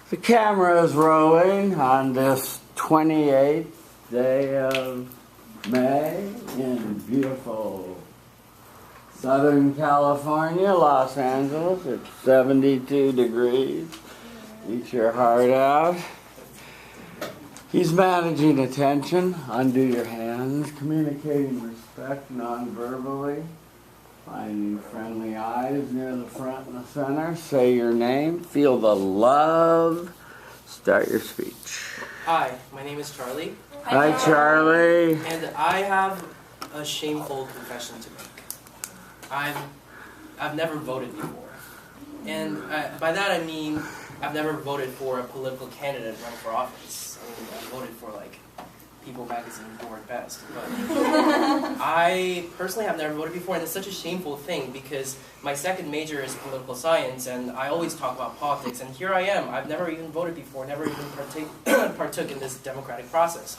The camera is rolling on this 28th day of May in beautiful Southern California, Los Angeles. It's 72 degrees. Eat your heart out. He's managing attention. Undo your hands. Communicating respect non-verbally. Finding friendly eyes near the front and the center. Say your name. Feel the love. Start your speech. Hi, my name is Charlie. Hi, Charlie. And I have a shameful confession to make. I've never voted before. And by that I mean I've never voted for a political candidate running for office. I mean, I voted for like People Magazine board best. But I personally have never voted before, and it's such a shameful thing because my second major is political science, and I always talk about politics, and here I am. I've never even voted before, never even partook in this democratic process.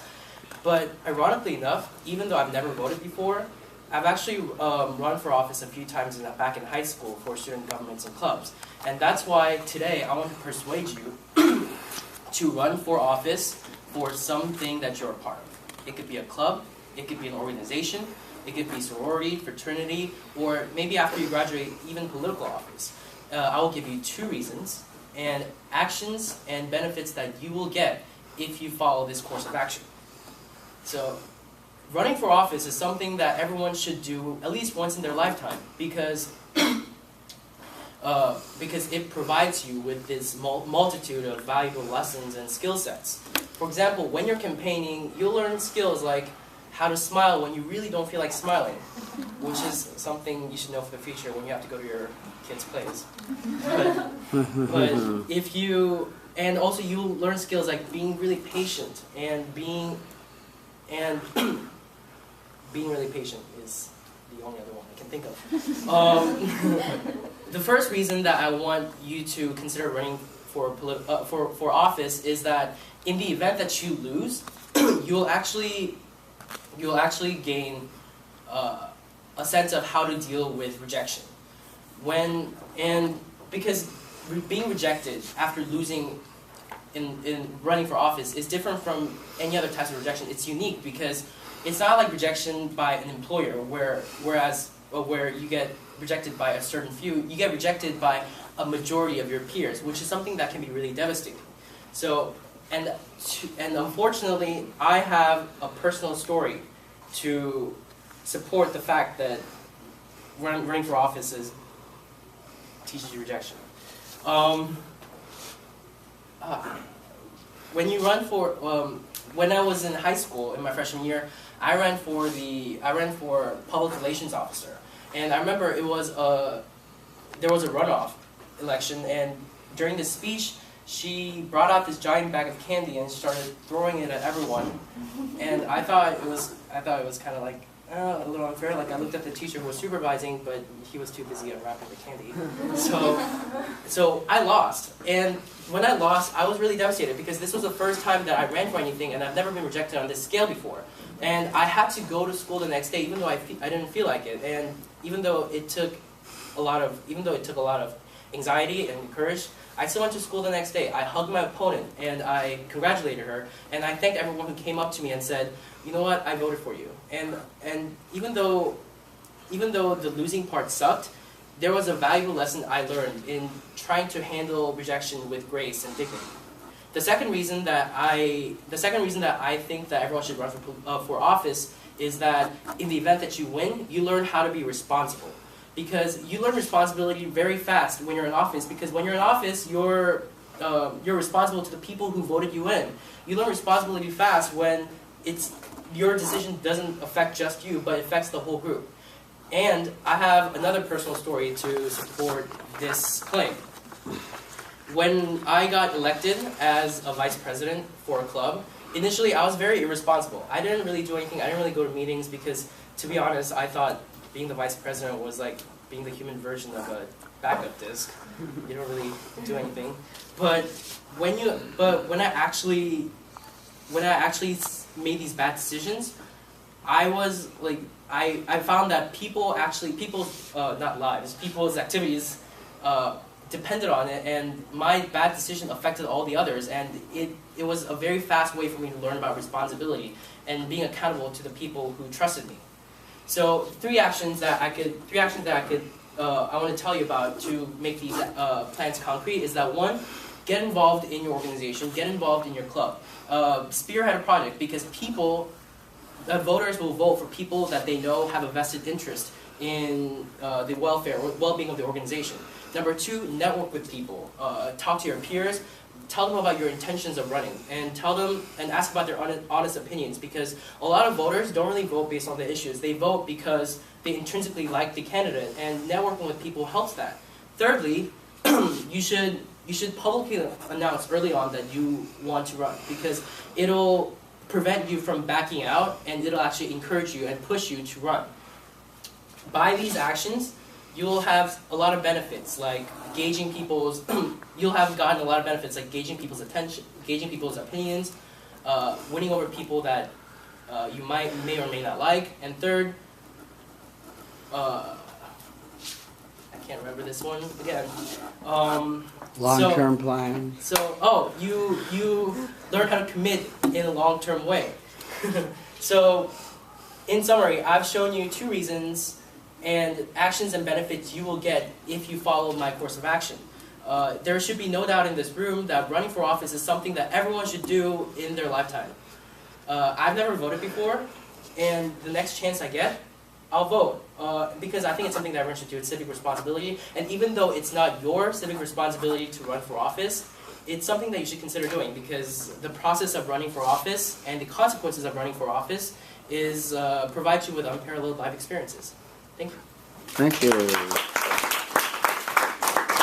But ironically enough, even though I've never voted before, I've actually run for office a few times back in high school for student governments and clubs. And that's why today I want to persuade you to run for office for something that you're a part of. It could be a club, it could be an organization, it could be sorority, fraternity, or maybe after you graduate, even political office. I will give you 2 reasons and actions and benefits that you will get if you follow this course of action. So, running for office is something that everyone should do at least once in their lifetime because it provides you with this multitude of valuable lessons and skill sets. For example, when you're campaigning, you'll learn skills like how to smile when you really don't feel like smiling, which is something you should know for the future when you have to go to your kids' plays. But if you, and also you'll learn skills like being really patient and being really patient is the only other one I can think of. The first reason that I want you to consider running for office is that in the event that you lose, you'll actually gain a sense of how to deal with rejection. Because being rejected after losing in running for office is different from any other types of rejection. It's unique because it's not like rejection by an employer, where you get rejected by a certain few, you get rejected by a majority of your peers, which is something that can be really devastating. So, and unfortunately, I have a personal story to support the fact that running for office teaches you rejection. When you run for, when I was in high school in my freshman year, I ran for public relations officer, and I remember there was a runoff election, and during the speech, she brought out this giant bag of candy and started throwing it at everyone, and I thought it was kind of like a little unfair. Like I looked at the teacher who was supervising, but he was too busy unwrapping the candy. So I lost, and when I lost, I was really devastated because this was the first time that I ran for anything, and I've never been rejected on this scale before. And I had to go to school the next day, even though I didn't feel like it, and even though it took a lot of anxiety and courage, I still went to school the next day. I hugged my opponent, and I congratulated her, and I thanked everyone who came up to me and said, "You know what? I voted for you." And even though the losing part sucked, there was a valuable lesson I learned in trying to handle rejection with grace and dignity. The second reason that I think that everyone should run for office is that in the event that you win, you learn how to be responsible. Because you learn responsibility very fast when you're in office. Because when you're in office, you're responsible to the people who voted you in. You learn responsibility fast when your decision doesn't affect just you, but it affects the whole group. And I have another personal story to support this claim. When I got elected as a vice president for a club, initially I was very irresponsible. I didn't really do anything. I didn't really go to meetings because, to be honest, I thought being the vice president was like being the human version of a backup disk. You don't really do anything. But when I actually made these bad decisions, I found that people's activities depended on it, and my bad decision affected all the others, and it was a very fast way for me to learn about responsibility and being accountable to the people who trusted me. So three actions that I want to tell you about to make these plans concrete is that one, get involved in your organization, get involved in your club, spearhead a project, because voters will vote for people that they know have a vested interest in the welfare or well-being of the organization. Number two, network with people, talk to your peers, tell them about your intentions of running, and tell them and ask about their honest opinions, because a lot of voters don't really vote based on the issues. They vote because they intrinsically like the candidate, and networking with people helps that. Thirdly, you should publicly announce early on that you want to run, because it'll prevent you from backing out, and it'll actually encourage you and push you to run. By these actions, you'll have a lot of benefits, like gauging people's, you'll have gotten a lot of benefits, like gauging people's attention, gauging people's opinions, winning over people that you may or may not like, and third, I can't remember this one again. Long-term plan. So, you learn how to commit in a long-term way. So, in summary, I've shown you two reasons and actions and benefits you will get if you follow my course of action. There should be no doubt in this room that running for office is something that everyone should do in their lifetime. I've never voted before, and the next chance I get, I'll vote, because I think it's something that everyone should do. It's civic responsibility, and even though it's not your civic responsibility to run for office, it's something that you should consider doing, because the process of running for office and the consequences of running for office is provides you with unparalleled life experiences. Thank you. Thank you.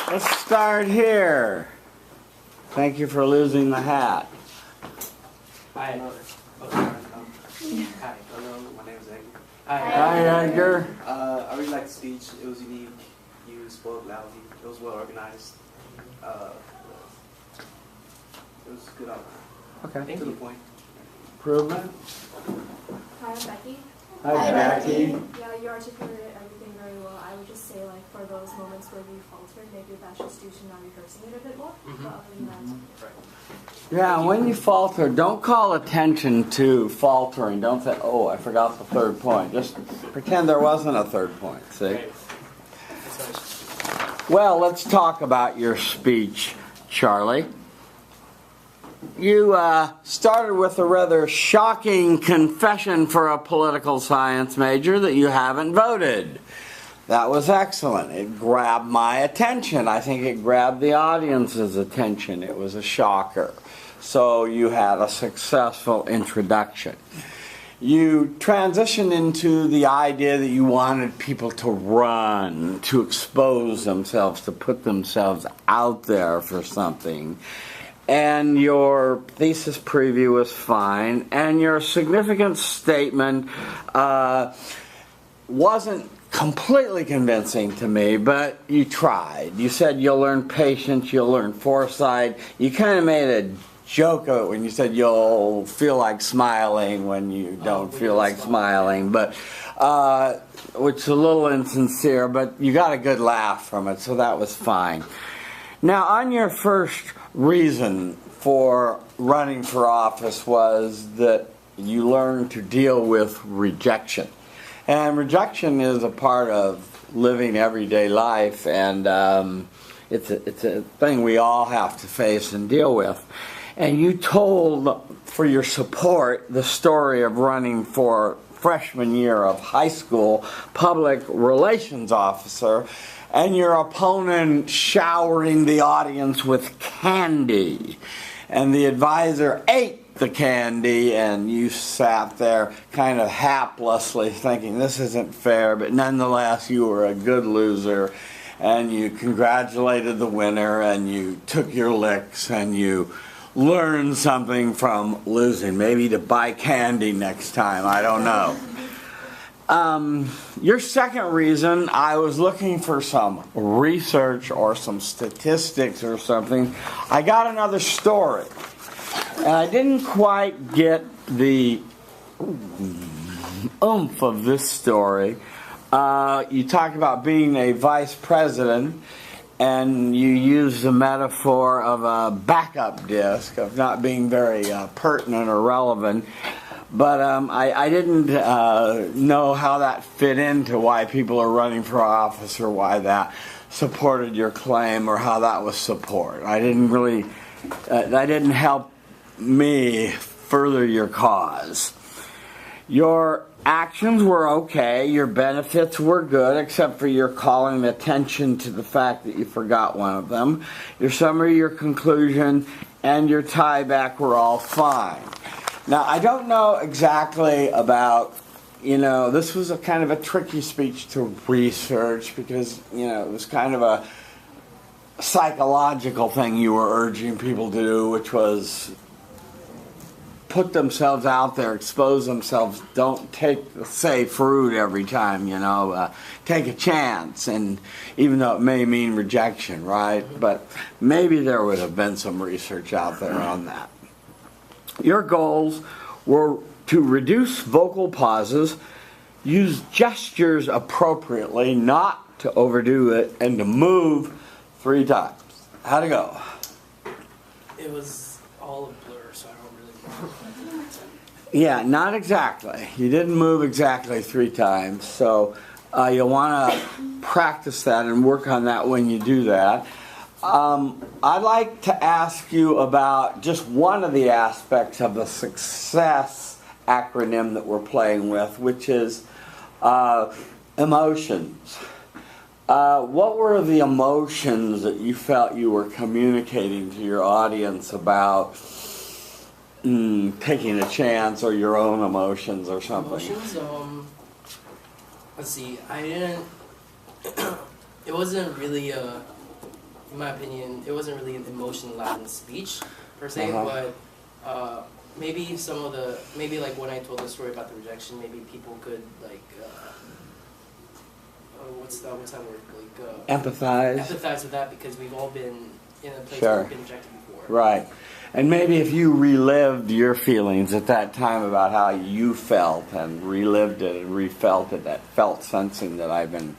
Let's start here. Thank you for losing the hat. Hi. Hi, hello, my name is Edgar. Hi, Edgar. I really liked the speech. It was unique. You spoke loudly. It was well organized. It was good outline. Okay. To the point. Improvement. Hi, I'm Becky. Hi, Becky. Yeah, you articulated everything very well. I would just say, like, for those moments where you faltered, maybe that's just due to not rehearsing it a bit more. But other than that, Yeah, when you falter, don't call attention to faltering. Don't say, oh, I forgot the third point. Just pretend there wasn't a third point, see? Well, let's talk about your speech, Charlie. You started with a rather shocking confession for a political science major that you haven't voted. That was excellent. It grabbed my attention. I think it grabbed the audience's attention. It was a shocker. So you had a successful introduction. You transitioned into the idea that you wanted people to run, to expose themselves, to put themselves out there for something. And your thesis preview was fine, and your significant statement wasn't completely convincing to me, but you tried. You said you'll learn patience, you'll learn foresight. You kind of made a joke of it when you said you'll feel like smiling when you don't feel like smiling, but which is a little insincere, but you got a good laugh from it, so that was fine. Now, on your first reason for running for office was that you learned to deal with rejection. And rejection is a part of living everyday life, and it's a thing we all have to face and deal with. And you told, for your support, the story of running for freshman year of high school public relations officer, and your opponent showering the audience with candy. And the advisor ate the candy, and you sat there kind of haplessly thinking, this isn't fair, but nonetheless you were a good loser, and you congratulated the winner, and you took your licks, and you learned something from losing. Maybe to buy candy next time, I don't know. Your second reason, I was looking for some research or some statistics or something. I got another story, and I didn't quite get the oomph of this story. You talked about being a vice president, and you used the metaphor of a backup disc, of not being very pertinent or relevant. But I didn't know how that fit into why people are running for office, or why that supported your claim, or how that was support. I didn't really, that didn't help me further your cause. Your actions were okay, your benefits were good, except for your calling attention to the fact that you forgot one of them. Your summary, your conclusion, and your tie back were all fine. Now, I don't know exactly about, this was a kind of a tricky speech to research, because, it was kind of a psychological thing you were urging people to do, which was put themselves out there, expose themselves, don't take the safe route every time, take a chance, and even though it may mean rejection, right? But maybe there would have been some research out there on that. Your goals were to reduce vocal pauses, use gestures appropriately, not to overdo it, and to move 3 times. How'd it go? It was all a blur, so I don't really know. Yeah, not exactly. You didn't move exactly 3 times, so you'll want to practice that and work on that when you do that. I'd like to ask you about just one of the aspects of the success acronym that we're playing with, which is emotions. What were the emotions that you felt you were communicating to your audience about taking a chance, or your own emotions or something? Emotions, let's see, I didn't, it wasn't really in my opinion, it wasn't really an emotion-laden speech, per se, but maybe some of the, maybe like when I told the story about the rejection, maybe people could, like, what's that word? Like, empathize with that, because we've all been in a place Sure. where we've been rejected before. Right. And maybe if you relived your feelings at that time about how you felt, and relived it and refelt it, that felt sensing that I've been,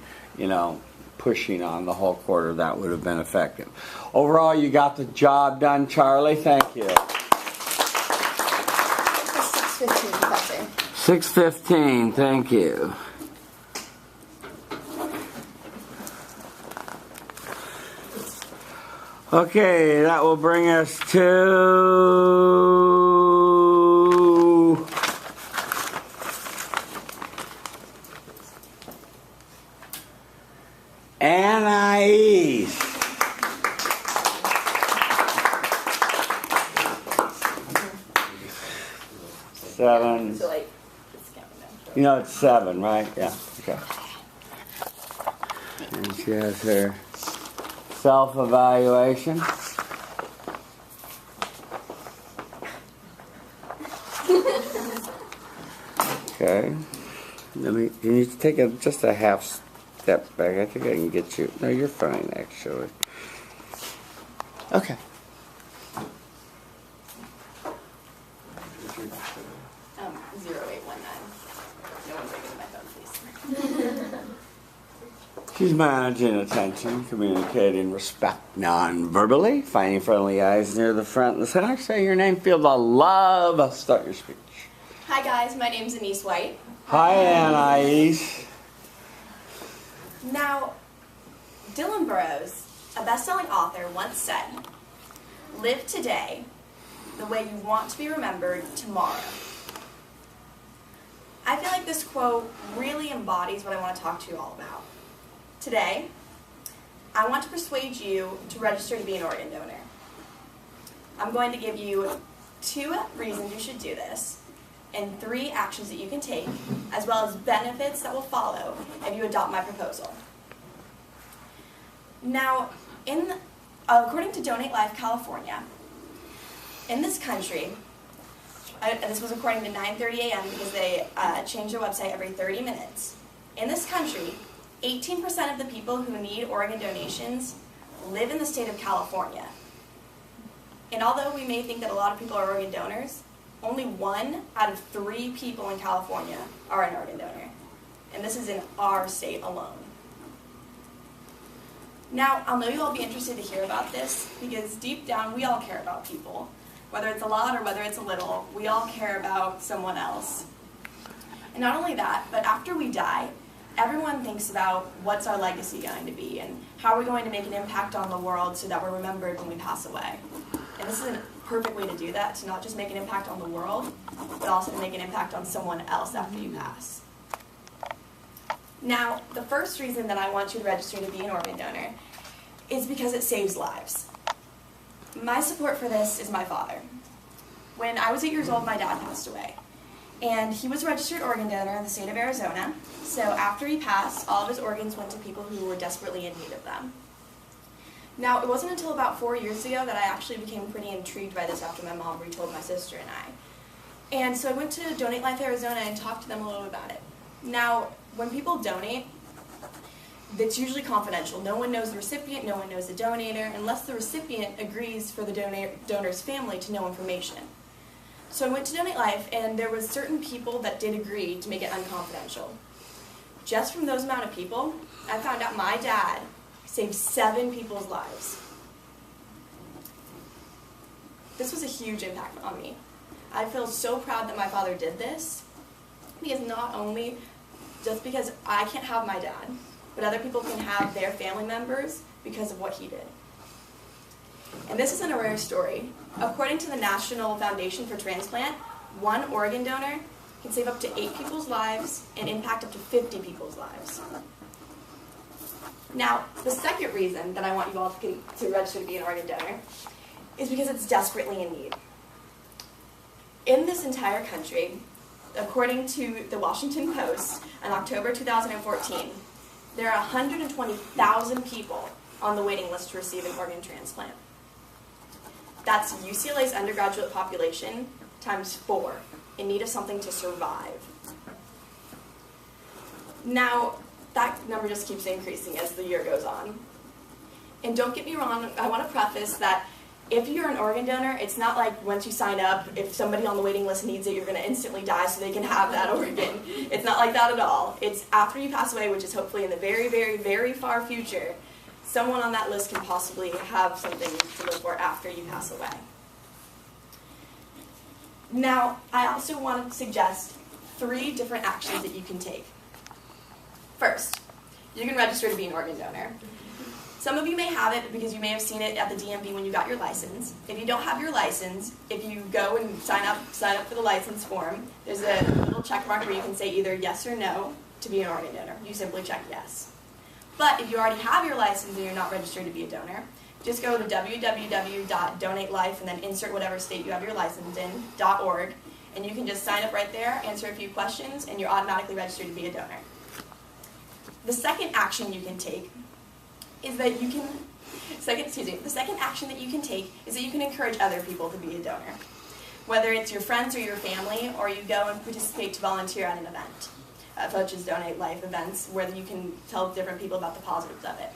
pushing on the whole quarter, that would have been effective. Overall, you got the job done, Charlie. Thank you. 6:15, Professor. 6:15, thank you. Okay, that will bring us to Anais. Seven. So like, it's counting down. It's 7, right? Yeah. Okay. And she has her self-evaluation. Okay. Can you take just a half step back? I think I can get you. No, you're fine, actually. Okay. 0819. No one bring it to my phone, please. She's managing attention, communicating respect non-verbally, finding friendly eyes near the front and the center. Say your name, feel the love. Start your speech. Hi guys, my name's Anais White. Hi, Anais. Now, Dylan Burrows, a best-selling author, once said, "Live today the way you want to be remembered tomorrow." I feel like this quote really embodies what I want to talk to you all about. Today, I want to persuade you to register to be an organ donor. I'm going to give you 2 reasons you should do this, and 3 actions that you can take, as well as benefits that will follow if you adopt my proposal. Now, according to Donate Life California, in this country, this was according to 9:30 a.m. because they change their website every 30 minutes. In this country, 18% of the people who need organ donations live in the state of California. And although we may think that a lot of people are organ donors, only 1 out of 3 people in California are an organ donor. And this is in our state alone. Now, I'll know you'll all be interested to hear about this because deep down we all care about people. Whether it's a lot or whether it's a little, we all care about someone else. And not only that, but after we die, everyone thinks about what's our legacy going to be and how are we going to make an impact on the world so that we're remembered when we pass away. And this is a perfect way to do that, to not just make an impact on the world, but also to make an impact on someone else after you pass. Now, the first reason that I want you to register to be an organ donor is because it saves lives. My support for this is my father. When I was 8 years old, my dad passed away. And he was a registered organ donor in the state of Arizona. So after he passed, all of his organs went to people who were desperately in need of them. Now, it wasn't until about 4 years ago that I actually became pretty intrigued by this after my mom retold my sister and I. And so I went to Donate Life Arizona and talked to them a little bit about it. Now, when people donate, it's usually confidential. No one knows the recipient, no one knows the donator, unless the recipient agrees for the donor's family to know information. So I went to Donate Life, and there was certain people that did agree to make it unconfidential. Just from those amount of people, I found out my dad saved 7 people's lives. This was a huge impact on me. I feel so proud that my father did this, because not only just because I can't have my dad, but other people can have their family members because of what he did. And this isn't a rare story. According to the National Foundation for Transplant, one organ donor can save up to 8 people's lives and impact up to 50 people's lives. Now, the second reason that I want you all to register to be an organ donor is because it's desperately in need. In this entire country, according to the Washington Post in October 2014, there are 120,000 people on the waiting list to receive an organ transplant. That's UCLA's undergraduate population times 4, in need of something to survive. Now, that number just keeps increasing as the year goes on. And don't get me wrong, I want to preface that if you're an organ donor, it's not like once you sign up, if somebody on the waiting list needs it, you're going to instantly die so they can have that organ. It's not like that at all. It's after you pass away, which is hopefully in the very, very, very far future, someone on that list can possibly have something to live for after you pass away. Now, I also want to suggest 3 different actions that you can take. First, you can register to be an organ donor. Some of you may have it because you may have seen it at the DMV when you got your license. If you don't have your license, if you go and sign up for the license form, there's a little check mark where you can say either yes or no to be an organ donor. You simply check yes. But if you already have your license and you're not registered to be a donor, just go to www.donatelife and then insert whatever state you have your license in, .org, and you can just sign up right there, answer a few questions, and you're automatically registered to be a donor. The second action you can take is that you can, the second action that you can take is that you can encourage other people to be a donor. Whether it's your friends or your family, or you go and participate to volunteer at an event, such as Donate Life events, where you can tell different people about the positives of it.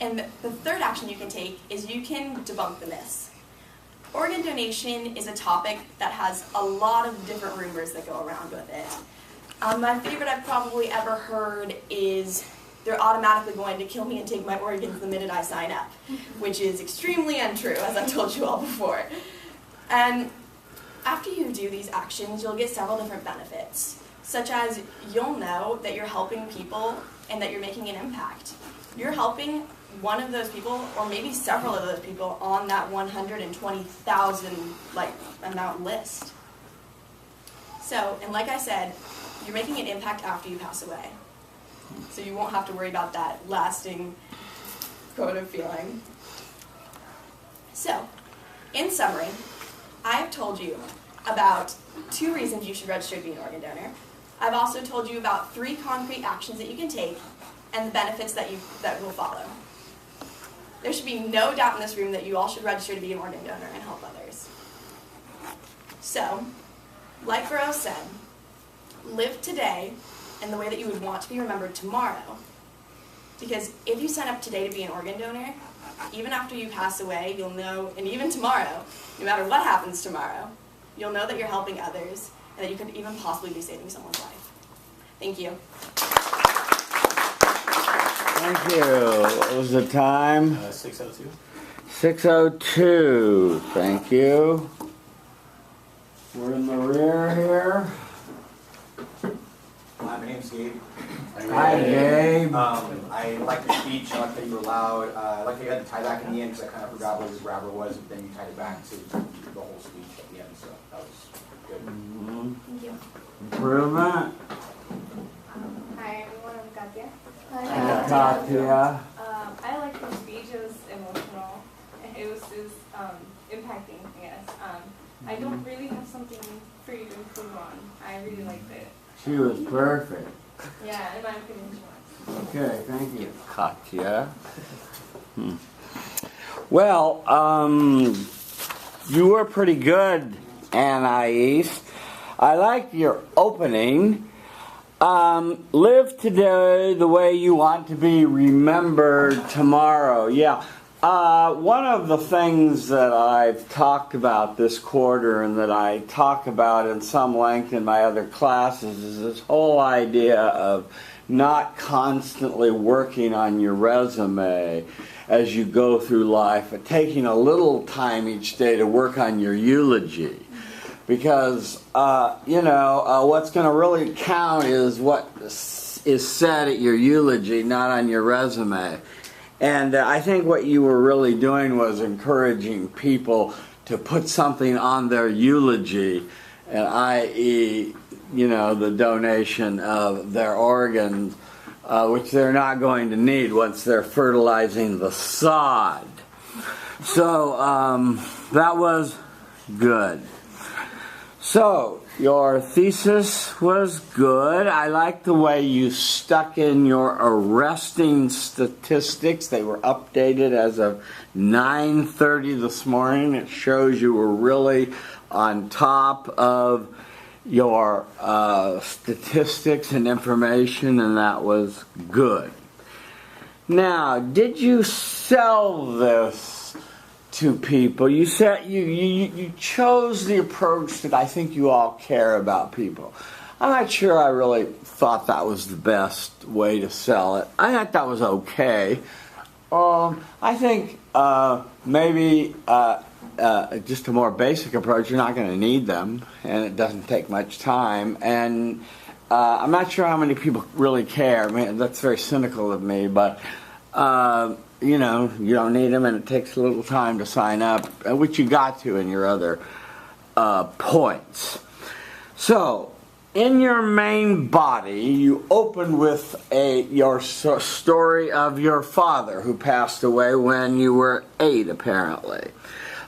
And the third action you can take is you can debunk the myths. Organ donation is a topic that has a lot of different rumors that go around with it. My favorite I've probably ever heard is they're automatically going to kill me and take my organs the minute I sign up, which is extremely untrue, as I've told you all before. And after you do these actions, you'll get several different benefits, such as you'll know that you're helping people and that you're making an impact. You're helping one of those people, or maybe several of those people, on that 120,000 amount list. So, and like I said, you're making an impact after you pass away. So you won't have to worry about that lasting quota feeling. So, in summary, I have told you about 2 reasons you should register to be an organ donor. I've also told you about 3 concrete actions that you can take and the benefits that will follow. There should be no doubt in this room that you all should register to be an organ donor and help others. So, like Rose said, live today in the way that you would want to be remembered tomorrow. Because if you sign up today to be an organ donor, even after you pass away, you'll know, and even tomorrow, no matter what happens tomorrow, you'll know that you're helping others and that you could even possibly be saving someone's life. Thank you. Thank you. What was the time? 6:02. 6:02. Thank you. We're in the rear here. Hi, my name's Gabe. Hi, Gabe. I like your speech. I like that you were loud. I like that you had to tie back in the end because I kind of forgot what his grabber was, but then you tied it back to the whole speech at the end, so that was good. Thank you. Improvement. Hi everyone, I'm Katya. Katya. I liked your speech. It was emotional. It was impacting, I guess. I don't really have something for you to improve on. I really liked it. She was perfect. Yeah, in my opinion, she was. Okay, thank you, Katya. Well, you were pretty good, Anais. I liked your opening. Live today the way you want to be remembered tomorrow. Yeah. One of the things that I've talked about this quarter and that I talk about in some length in my other classes is this whole idea of not constantly working on your resume as you go through life, but taking a little time each day to work on your eulogy. Because, what's going to really count is what is said at your eulogy, not on your resume. And I think what you were really doing was encouraging people to put something on their eulogy, and i.e., the donation of their organs, which they're not going to need once they're fertilizing the sod. So that was good. So, your thesis was good. I like the way you stuck in your arresting statistics. They were updated as of 9:30 this morning. It shows you were really on top of your statistics and information, and that was good. Now, did you sell this to people? You said you chose the approach that I think you all care about people. I'm not sure I really thought that was the best way to sell it. I thought that was okay. I think maybe just a more basic approach. You're not going to need them, and it doesn't take much time. And I'm not sure how many people really care. I mean, that's very cynical of me, but you don't need them, and it takes a little time to sign up, which you got to in your other points. So, in your main body, you opened with your story of your father who passed away when you were 8, apparently.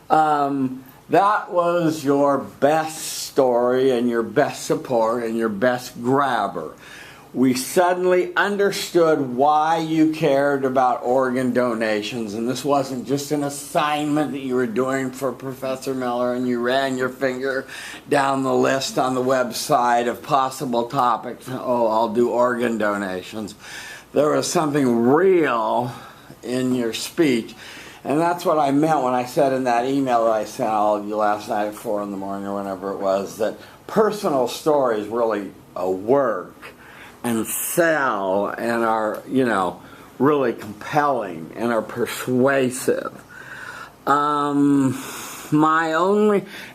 That was your best story and your best support and your best grabber. We suddenly understood why you cared about organ donations, and this wasn't just an assignment that you were doing for Professor Miller and you ran your finger down the list on the website of possible topics. Oh, I'll do organ donations. There was something real in your speech, and that's what I meant when I said in that email that I sent all of you last night at 4 in the morning or whenever it was, that personal stories really work and sell and are, really compelling and are persuasive. And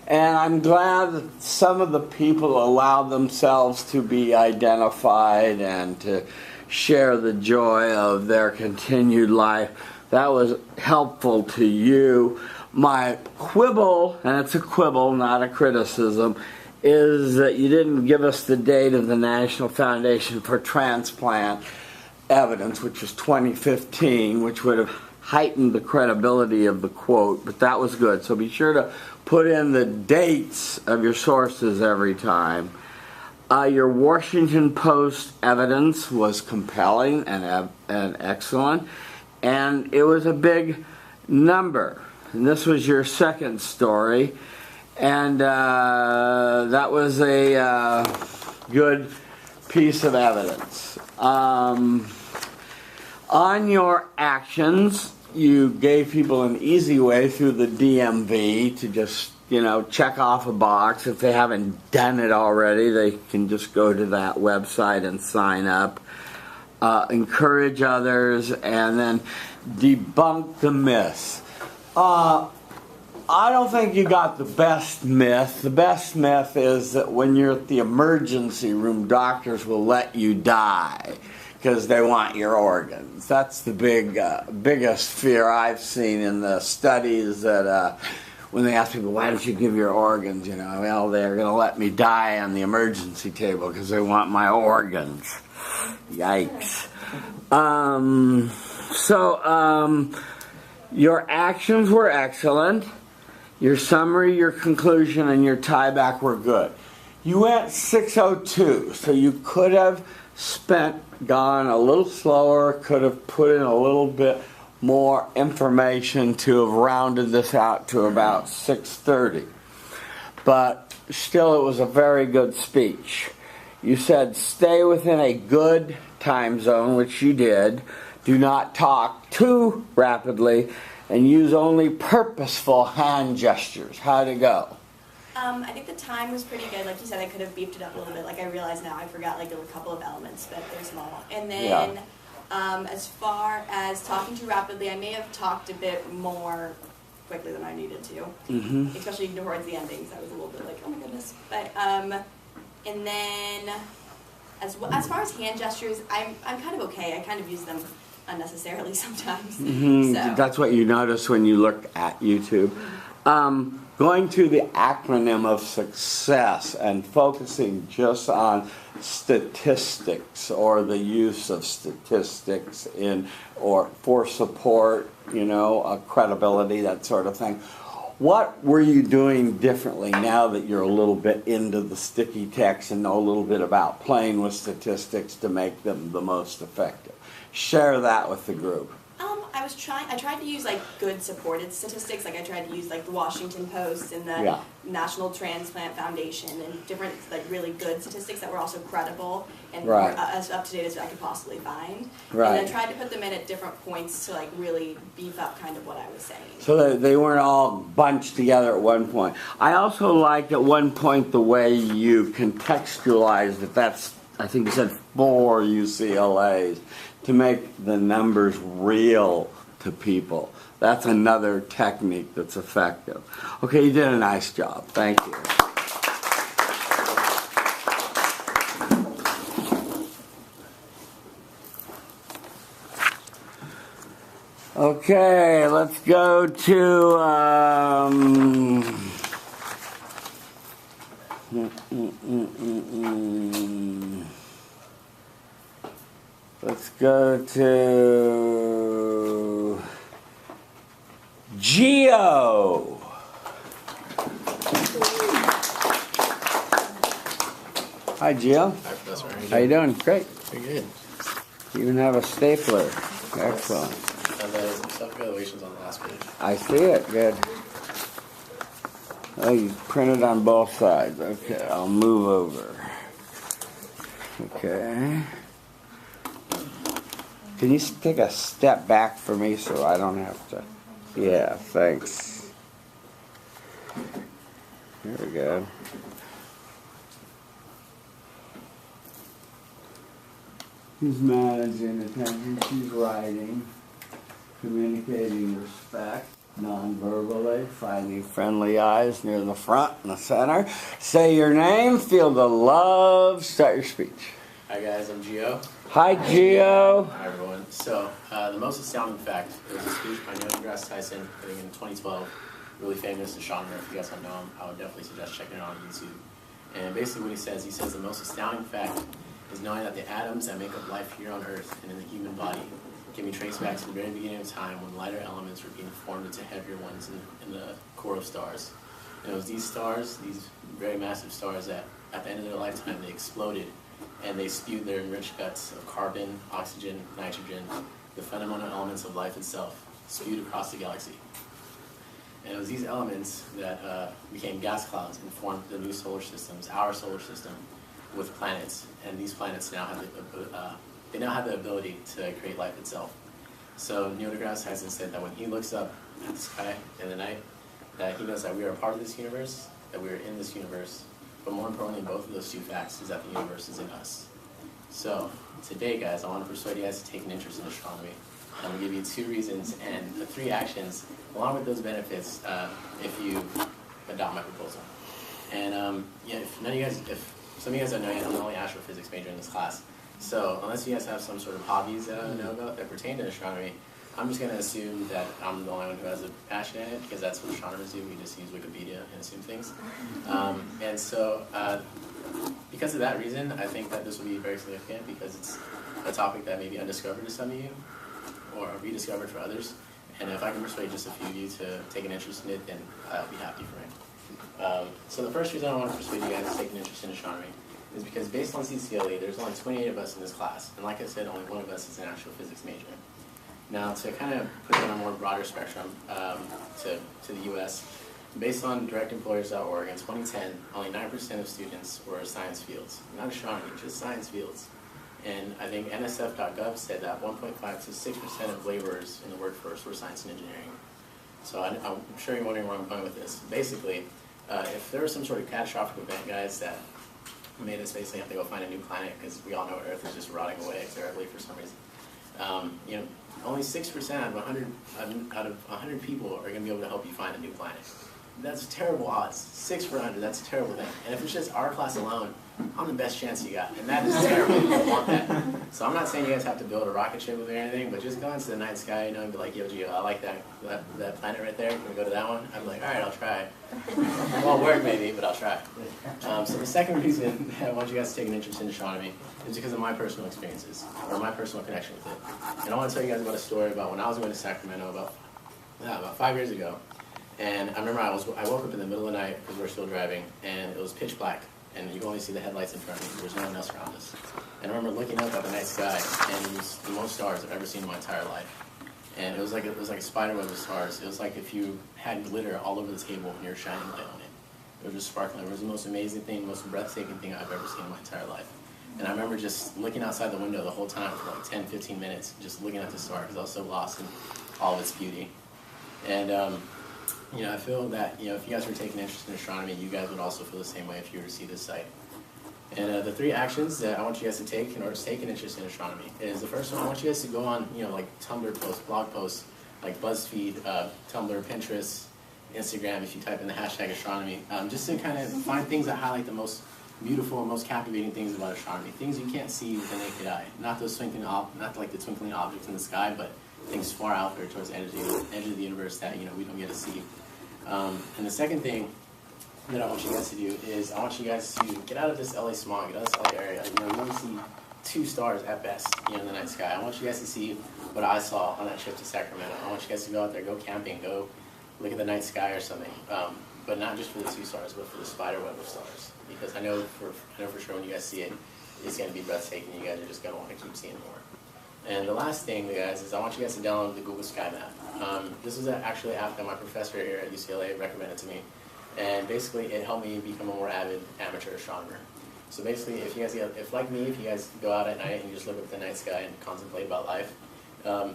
I'm glad that some of the people allowed themselves to be identified and to share the joy of their continued life. That was helpful to you. My quibble, and it's a quibble, not a criticism, is that you didn't give us the date of the National Foundation for Transplant Evidence, which was 2015, which would have heightened the credibility of the quote, but that was good. So be sure to put in the dates of your sources every time. Your Washington Post evidence was compelling and excellent, and it was a big number. And this was your second story. And that was a good piece of evidence. On your actions, you gave people an easy way through the DMV to just, check off a box. If they haven't done it already, they can just go to that website and sign up. encourage others, and then debunk the myths. I don't think you got the best myth. The best myth is that when you're at the emergency room, doctors will let you die because they want your organs. That's the biggest fear I've seen in the studies that when they ask people, why don't you give your organs? You know, well, they're going to let me die on the emergency table because they want my organs. Yikes. Your actions were excellent. Your summary, your conclusion, and your tieback were good. You went 6:02, so you could have gone a little slower, could have put in a little bit more information to have rounded this out to about 6:30. But still, it was a very good speech. You said stay within a good time zone, which you did. Do not talk too rapidly, and use only purposeful hand gestures. How'd it go? I think the time was pretty good. Like you said, I could have beefed it up a little bit. Like I realize now, I forgot like a couple of elements, but they're small. And then, as far as talking too rapidly, I may have talked a bit more quickly than I needed to, especially towards the endings. I was a little bit like, oh my goodness. But and then, as far as hand gestures, I'm kind of okay. I kind of use them unnecessarily sometimes. So. That's what you notice when you look at YouTube. Going to the acronym of success and focusing just on statistics or the use of statistics or for support, credibility, that sort of thing. What were you doing differently now that you're a little bit into the sticky text and know a little bit about playing with statistics to make them the most effective? Share that with the group. I tried to use like good supported statistics. Like I tried to use like the Washington Post and the National Transplant Foundation and different like really good statistics that were also credible and more, as up to date as I could possibly find. Right. And then tried to put them in at different points to like really beef up kind of what I was saying. So they weren't all bunched together at one point. I also liked at one point the way you contextualized it. That's, I think you said 4 UCLAs. To make the numbers real to people. That's another technique that's effective. Okay, you did a nice job. Thank you. Okay, let's go to let's go to Geo. Hi, Geo. Hi, Professor. How you doing? Great. Pretty good. You even have a stapler. Excellent. And some self-evaluations on the last page. I see it. Good. Oh, you printed on both sides. Okay, I'll move over. Okay. Can you take a step back for me so I don't have to? Yeah, thanks. There we go. He's managing attention, she's writing, communicating respect, non-verbally, finding friendly eyes near the front and the center. Say your name, feel the love, start your speech. Hi guys, I'm Gio. Hi Gio. Hi everyone. So, the most astounding fact is a speech by Neil deGrasse Tyson, I think in 2012, really famous and genre. If you guys don't know him, I would definitely suggest checking it out on YouTube. And basically what he says the most astounding fact is knowing that the atoms that make up life here on Earth and in the human body can be traced back to the very beginning of time when lighter elements were being formed into heavier ones in the core of stars. And it was these stars, these very massive stars, that at the end of their lifetime they exploded and they spewed their enriched guts of carbon, oxygen, nitrogen, the fundamental elements of life itself, spewed across the galaxy. And it was these elements that became gas clouds and formed the new solar systems, our solar system, with planets. And these planets now have the ability to create life itself. So Neil deGrasse Tyson said that when he looks up at the sky in the night, that he knows that we are a part of this universe, that we are in this universe, but more importantly, both of those two facts is that the universe is in us. So today, guys, I want to persuade you guys to take an interest in astronomy. I'm going to give you 2 reasons and 3 actions, along with those benefits, if you adopt my proposal. And yeah, if some of you guys don't know yet, I'm the only astrophysics major in this class. So unless you guys have some sort of hobbies that I don't know about that pertain to astronomy, I'm just going to assume that I'm the only one who has a passion in it, because that's what astronomers do. We just use Wikipedia and assume things. And so because of that reason, I think that this will be very significant, because it's a topic that may be undiscovered to some of you, or rediscovered for others. And if I can persuade just a few of you to take an interest in it, then I'll be happy for it. So the first reason I want to persuade you guys to take an interest in astronomy is because based on CCLE, there's only 28 of us in this class. And like I said, only one of us is an astrophysics major. Now, to kind of put it on a more broader spectrum to the US, based on directemployers.org in 2010, only 9% of students were science fields. Not astronomy, just science fields. And I think NSF.gov said that 1.5 to 6% of laborers in the workforce were science and engineering. So I'm sure you're wondering where I'm going with this. Basically, if there was some sort of catastrophic event, guys, that made us basically have to go find a new planet, because we all know Earth is just rotting away terribly for some reason. You know, only 6% out of 100 people are going to be able to help you find a new planet. That's terrible odds. 6 for 100, that's a terrible thing. And if it's just our class alone, I'm the best chance you got. And that is terrible. You don't want that. So I'm not saying you guys have to build a rocket ship with it or anything, but just go into the night sky, you know, and be like, yo, Gio, I like that planet right there. Can we go to that one? I'm like, all right, I'll try. It won't work maybe, but I'll try. So the second reason I want you guys to take an interest in astronomy is because of my personal experiences, or my personal connection with it. And I want to tell you guys about a story about when I was going to Sacramento about 5 years ago. And I remember I woke up in the middle of the night, because we were still driving, and it was pitch black, and you can only see the headlights in front of me. There's no one else around us. And I remember looking up at the night sky, and it was the most stars I've ever seen in my entire life. And it was like a spider web of stars. It was like if you had glitter all over the table and you were shining light on it. It was just sparkling. It was the most amazing thing, the most breathtaking thing I've ever seen in my entire life. And I remember just looking outside the window the whole time for like 10, 15 minutes, just looking at the star, because I was so lost in all of its beauty. And you know, I feel that, you know, if you guys were taking interest in astronomy, you guys would also feel the same way if you were to see this site. And the 3 actions that I want you guys to take in order to take an interest in astronomy is, the first one, I want you guys to go on, you know, like Tumblr posts, blog posts, like BuzzFeed, Tumblr, Pinterest, Instagram, if you type in the hashtag astronomy, just to kind of find things that highlight the most beautiful and most captivating things about astronomy, things you can't see with the naked eye, not those not like the twinkling objects in the sky, but things far out there towards the edge of the universe that, you know, we don't get to see. And the second thing that I want you guys to do is I want you guys to get out of this LA smog, get out of this LA area. You know, you only see 2 stars at best, you know, in the night sky. I want you guys to see what I saw on that trip to Sacramento. I want you guys to go out there, go camping, go look at the night sky or something. But not just for the 2 stars, but for the spider web of stars. Because I know for sure when you guys see it, it's going to be breathtaking. You guys are just going to want to keep seeing more. And the last thing, guys, is I want you guys to download the Google Sky Map. This is actually an app that my professor here at UCLA recommended to me. And basically, it helped me become a more avid amateur astronomer. So basically, if like me, if you guys go out at night and you just look up at the night sky and contemplate about life, I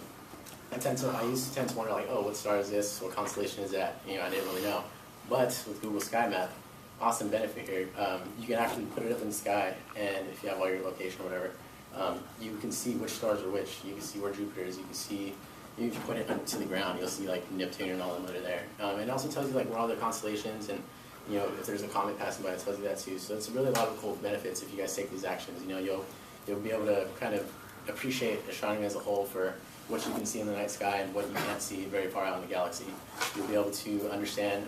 used to tend to wonder, like, oh, what star is this? What constellation is that? You know, I didn't really know. But with Google Sky Map, awesome benefit here, you can actually put it up in the sky, and if you have all your location or whatever, you can see which stars are which. You can see where Jupiter is. You can put it to the ground, you'll see like Neptune and all of them that are there. It also tells you like where all the constellations, and you know, if there's a comet passing by, it tells you that too. So it's really a lot of cool benefits if you guys take these actions. You know, you'll be able to kind of appreciate astronomy as a whole for what you can see in the night sky and what you can't see very far out in the galaxy. You'll be able to understand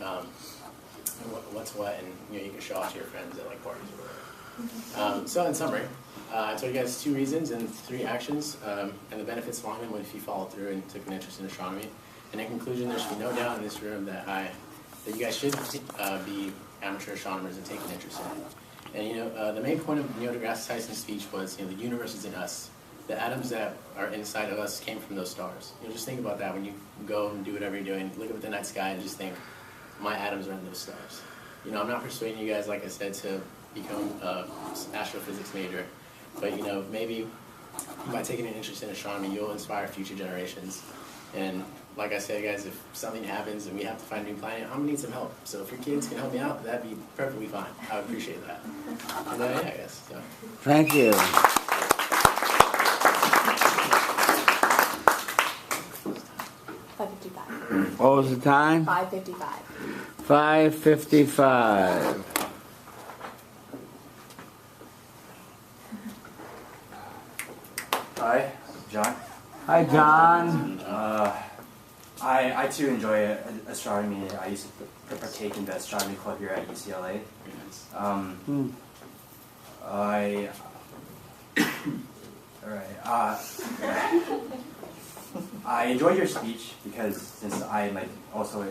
what's what, and you know, you can show off to your friends at like parties or whatever. So in summary, I told you guys 2 reasons and 3 actions, and the benefits along them if you follow through and took an interest in astronomy. And in conclusion, there should be no doubt in this room that you guys should be amateur astronomers and take an interest in it. And you know, the main point of Neil deGrasse Tyson's speech was, you know, the universe is in us. The atoms that are inside of us came from those stars. You know, just think about that when you go and do whatever you're doing. Look up at the night sky and just think, my atoms are in those stars. You know, I'm not persuading you guys, like I said, to become an astrophysics major. But, you know, maybe by taking an interest in astronomy, you'll inspire future generations. And like I said, guys, if something happens and we have to find a new planet, I'm going to need some help. So if your kids can help me out, that'd be perfectly fine. I would appreciate that. And yeah, I guess. So. Thank you. What was the time? 5:55. 5:55. Hi, John. Hi, John. I too enjoy astronomy. I used to partake in the astronomy club here at UCLA. I enjoyed your speech because since I'm also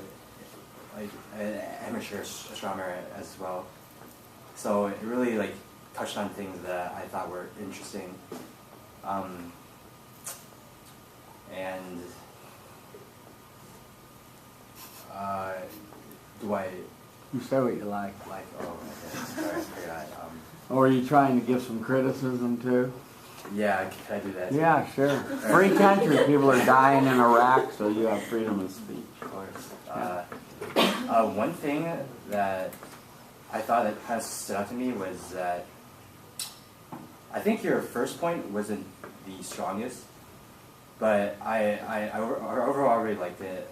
an amateur astronomer as well, so it really touched on things that I thought were interesting. And You say what you like. Okay, sorry, I forgot. Or are you trying to give some criticism too? Yeah, can I do that? Yeah, sure. Free country. People are dying in Iraq, so you have freedom of speech. Of course. One thing that I thought that kind of stood out to me was that I think your first point wasn't the strongest, but I overall really liked it.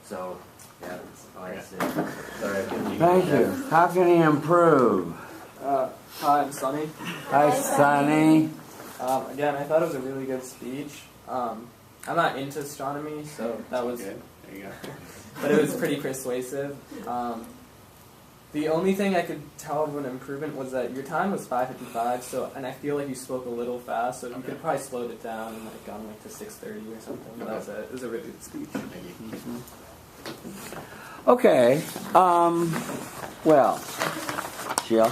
So yeah, that's all I have to say. Sorry. Thank you. How can he improve? Hi, I'm Sunny. Hi, Sonny. Again, I thought it was a really good speech. I'm not into astronomy, so that was good. There you go. but it was pretty persuasive. The only thing I could tell of an improvement was that your time was 5:55, and I feel like you spoke a little fast, so you could probably slow it down and gone to 6:30 or something. But that's it. It was a really good speech. Thank you. Okay. Well, Jill,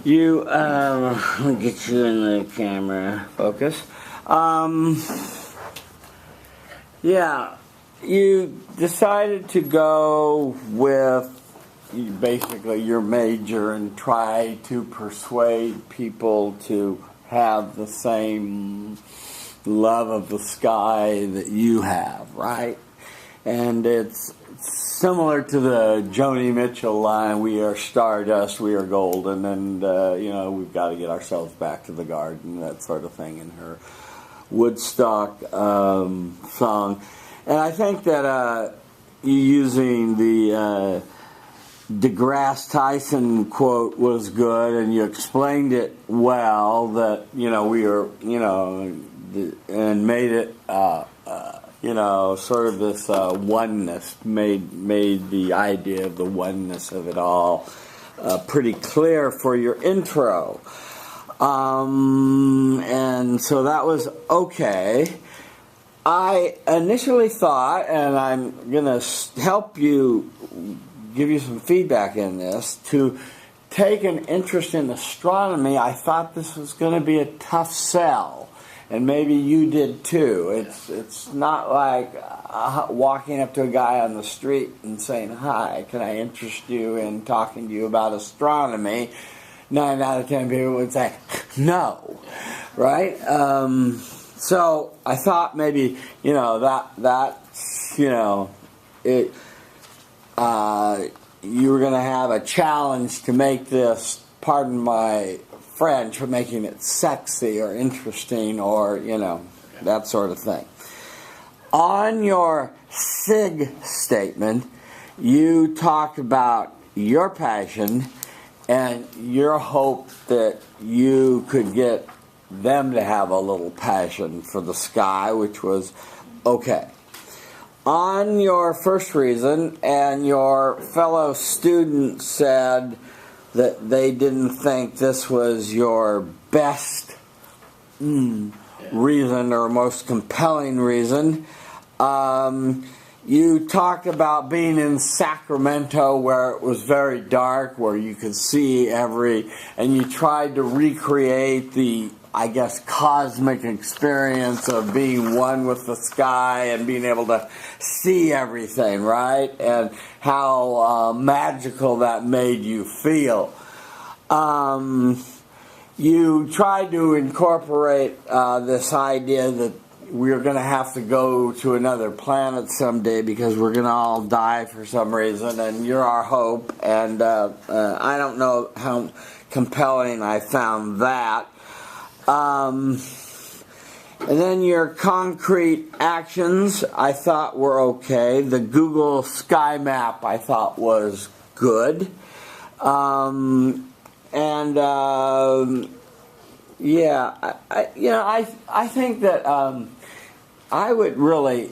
you let me get you in the camera focus. Yeah, you decided to go with basically your major and try to persuade people to have the same love of the sky that you have, right? And it's similar to the Joni Mitchell line, "We are stardust, we are golden," and we've got to get ourselves back to the garden, that sort of thing in her Woodstock song. And I think that you using the deGrasse Tyson quote was good, and you explained it well, that we are, and made it sort of this oneness, made the idea of the oneness of it all pretty clear for your intro. And so that was okay. I initially thought, and I'm going to help you, give you some feedback in this, to take an interest in astronomy. I thought this was going to be a tough sell. And maybe you did too. It's not like walking up to a guy on the street and saying, "Hi, can I interest you in talking to you about astronomy?" 9 out of 10 people would say, "No," right? So I thought maybe you were going to have a challenge to make this, pardon my French, for making it sexy or interesting or, that sort of thing. On your SIG statement, you talked about your passion and your hope that you could get them to have a little passion for the sky, which was okay. On your first reason, and your fellow students said that they didn't think this was your best reason or most compelling reason. You talked about being in Sacramento where it was very dark, where you could see and you tried to recreate the, I guess, cosmic experience of being one with the sky and being able to see everything, right? And how magical that made you feel. You tried to incorporate this idea that we're going to have to go to another planet someday because we're going to all die for some reason, and you're our hope. And I don't know how compelling I found that. And then your concrete actions I thought were okay. The Google Sky Map I thought was good. Yeah, I think that I would really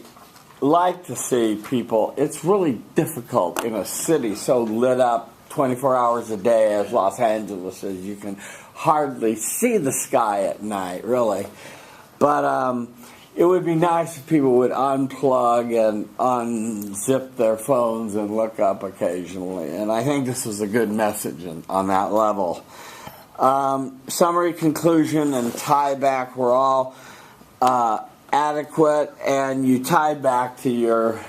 like to see people. It's really difficult in a city so lit up 24 hours a day as Los Angeles is. You can hardly see the sky at night, really. But it would be nice if people would unplug and unzip their phones and look up occasionally. And I think this was a good message on that level. Summary, conclusion, and tie back were all adequate, and you tied back to your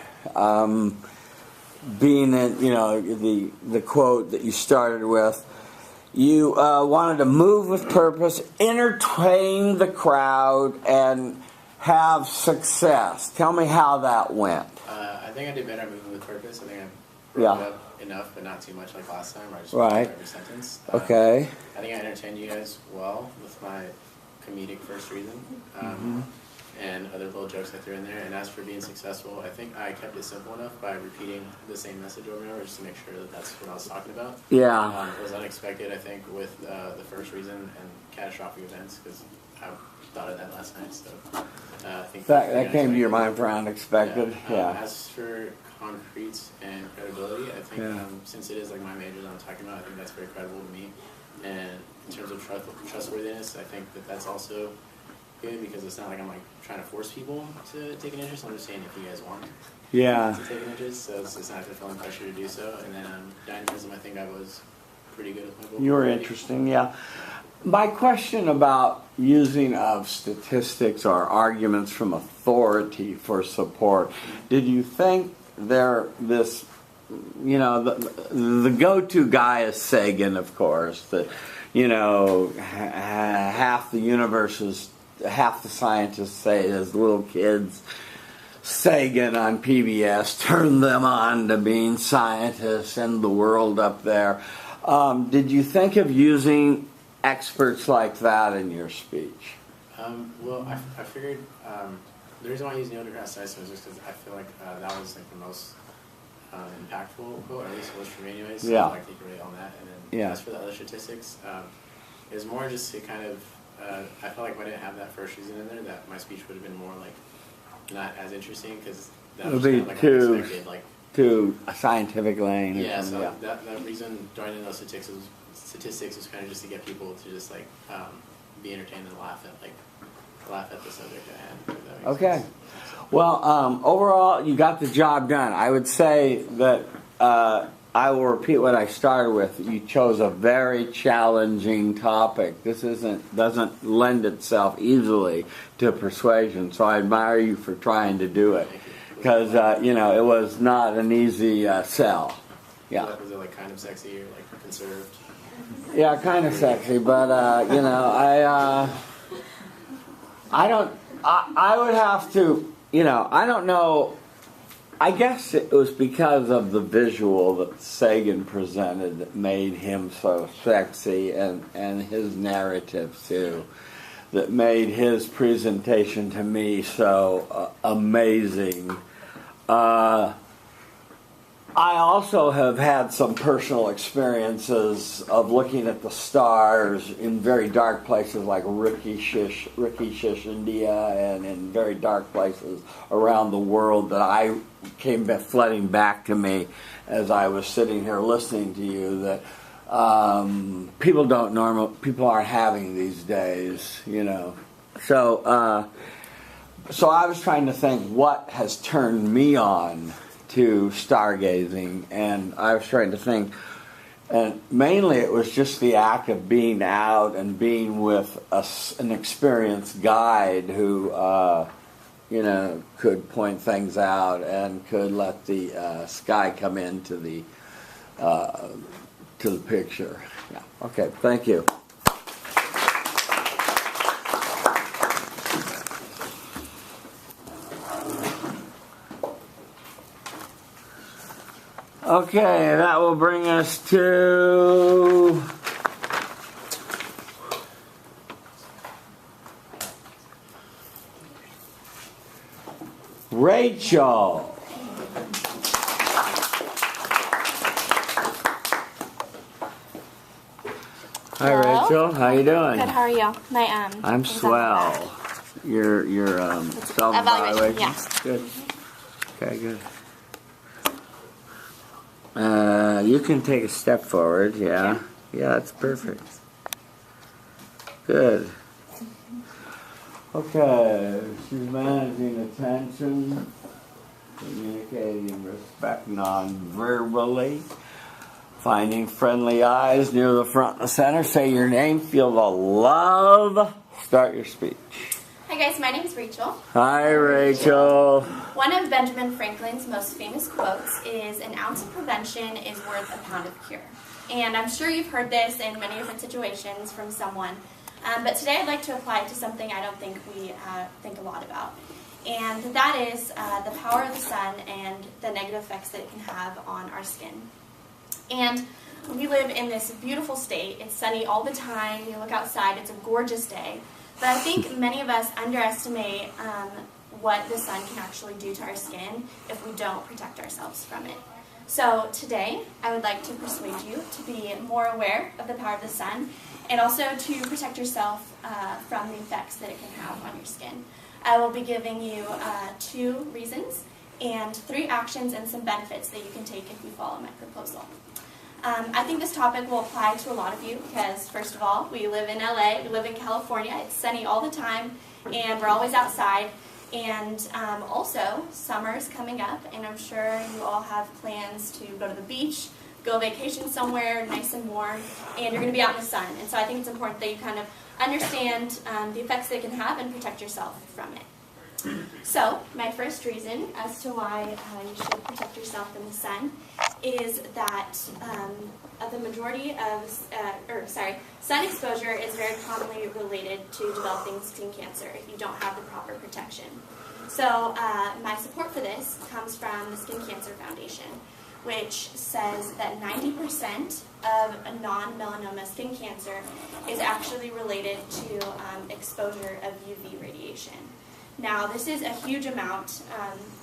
being in, the quote that you started with. You wanted to move with purpose, entertain the crowd, and have success. Tell me how that went. I think I did better moving with purpose. I think I broke it up enough, but not too much like last time. Where I just Right. every sentence. Okay. I think I entertained you guys well with my comedic first reason. And other little jokes I threw in there. And as for being successful, I think I kept it simple enough by repeating the same message over and over just to make sure that that's what I was talking about. Yeah. It was unexpected, I think, with the first reason and catastrophic events, because I thought of that last night. So I think That came to your mind for unexpected. Yeah. As for concrete and credibility, I think since it is like my major that I'm talking about, I think that's very credible to me. And in terms of trustworthiness, I think that that's also good, because it's not like I'm like trying to force people to take an interest. I'm just saying if you guys want to take an interest, so it's not feeling pressure to do so. And then dynamism, I think I was pretty good with my vocal. You were interesting, yeah. My question about using of statistics or arguments from authority for support, did you think the go-to guy is Sagan, of course, that, half the universe is, half the scientists say as little kids, Sagan on PBS turned them on to being scientists and the world up there. Did you think of using experts like that in your speech? Well, I figured the reason why I used Neil deGrasse Tyson was just because I feel like that was like the most impactful quote, or at least it was for me anyways. So I think you can relate on that. And then as for the other statistics, it was more just to kind of, I felt like if I didn't have that first reason in there, that my speech would have been more like not as interesting, because that was kind of like unexpected, like to a scientific lane. Yeah, so that reason throwing in those statistics was kind of just to get people to just like be entertained and laugh at the subject at hand. Okay. Well, overall, you got the job done. I would say that I will repeat what I started with. You chose a very challenging topic. This doesn't lend itself easily to persuasion. So I admire you for trying to do it, because it was not an easy sell. Yeah. Was it like kind of sexy or like conserved? Yeah, kind of sexy, but I would have to, I don't know. I guess it was because of the visual that Sagan presented that made him so sexy, and his narrative too, that made his presentation to me so amazing. I also have had some personal experiences of looking at the stars in very dark places like Rikishish, India, and in very dark places around the world that I came flooding back to me as I was sitting here listening to you, that people aren't having these days, So I was trying to think what has turned me on to stargazing, and I was trying to think, and mainly it was just the act of being out and being with an experienced guide who could point things out and could let the sky come into the picture. Yeah. Okay, thank you. Okay, that will bring us to Rachel. Hi, Hello. Rachel. How you doing? Good, how are you? My I'm exam's swell. Your self-evaluation. Yes. Good. Okay, good. You can take a step forward. Yeah. Yeah, that's perfect. Good. Okay. She's managing attention, communicating respect non-verbally. Finding friendly eyes near the front and center. Say your name. Feel the love. Start your speech. Hi guys, my name is Rachel. Hi, Rachel. One of Benjamin Franklin's most famous quotes is, "An ounce of prevention is worth a pound of cure." And I'm sure you've heard this in many different situations from someone. But today I'd like to apply it to something I don't think we think a lot about. And that is the power of the sun and the negative effects that it can have on our skin. And we live in this beautiful state. It's sunny all the time. You look outside, it's a gorgeous day. But I think many of us underestimate what the sun can actually do to our skin if we don't protect ourselves from it. So today, I would like to persuade you to be more aware of the power of the sun and also to protect yourself from the effects that it can have on your skin. I will be giving you 2 reasons and 3 actions and some benefits that you can take if you follow my proposal. I think this topic will apply to a lot of you because, first of all, we live in LA, we live in California, it's sunny all the time, and we're always outside. And also, summer's coming up, and I'm sure you all have plans to go to the beach, go vacation somewhere nice and warm, and you're going to be out in the sun. And so I think it's important that you kind of understand the effects they can have and protect yourself from it. So, my first reason as to why you should protect yourself from the sun is that the majority of, sun exposure is very commonly related to developing skin cancer if you don't have the proper protection. So, my support for this comes from the Skin Cancer Foundation, which says that 90% of non-melanoma skin cancer is actually related to exposure of UV radiation. Now, this is a huge amount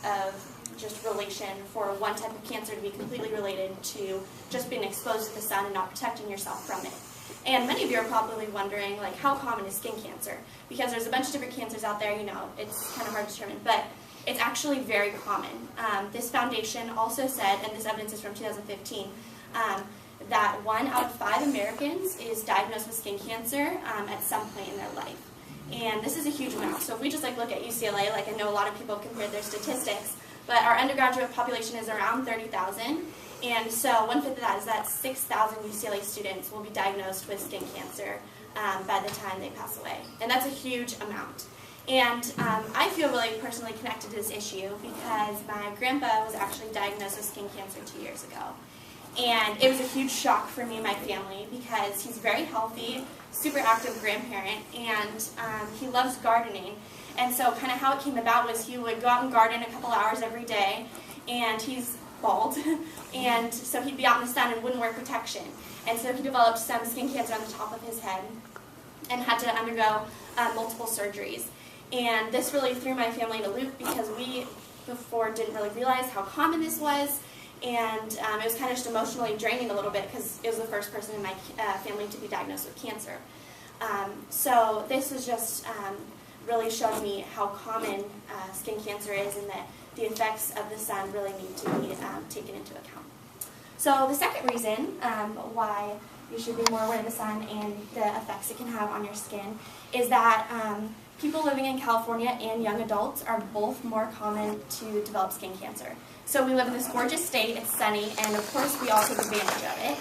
of just relation for one type of cancer to be completely related to just being exposed to the sun and not protecting yourself from it. And many of you are probably wondering, like, how common is skin cancer? Because there's a bunch of different cancers out there, you know, it's kind of hard to determine, but it's actually very common. This foundation also said, and this evidence is from 2015, that 1 out of 5 Americans is diagnosed with skin cancer at some point in their life. And this is a huge amount. So if we just look at UCLA, I know a lot of people have compared their statistics, but our undergraduate population is around 30,000. And so 1/5 of that is that 6,000 UCLA students will be diagnosed with skin cancer by the time they pass away. And that's a huge amount. And I feel really personally connected to this issue because my grandpa was actually diagnosed with skin cancer 2 years ago. And it was a huge shock for me and my family because he's very healthy, super active grandparent, and he loves gardening. And so kind of how it came about was he would go out and garden a couple hours every day, and he's bald, and so he'd be out in the sun and wouldn't wear protection. And so he developed some skin cancer on the top of his head and had to undergo multiple surgeries. And this really threw my family in a loop because we before didn't really realize how common this was. And it was kind of just emotionally draining a little bit because it was the first person in my family to be diagnosed with cancer. So this was just really showing me how common skin cancer is and that the effects of the sun really need to be taken into account. So the second reason why you should be more aware of the sun and the effects it can have on your skin is that people living in California and young adults are both more common to develop skin cancer. So we live in this gorgeous state, it's sunny, and of course we all take advantage of it.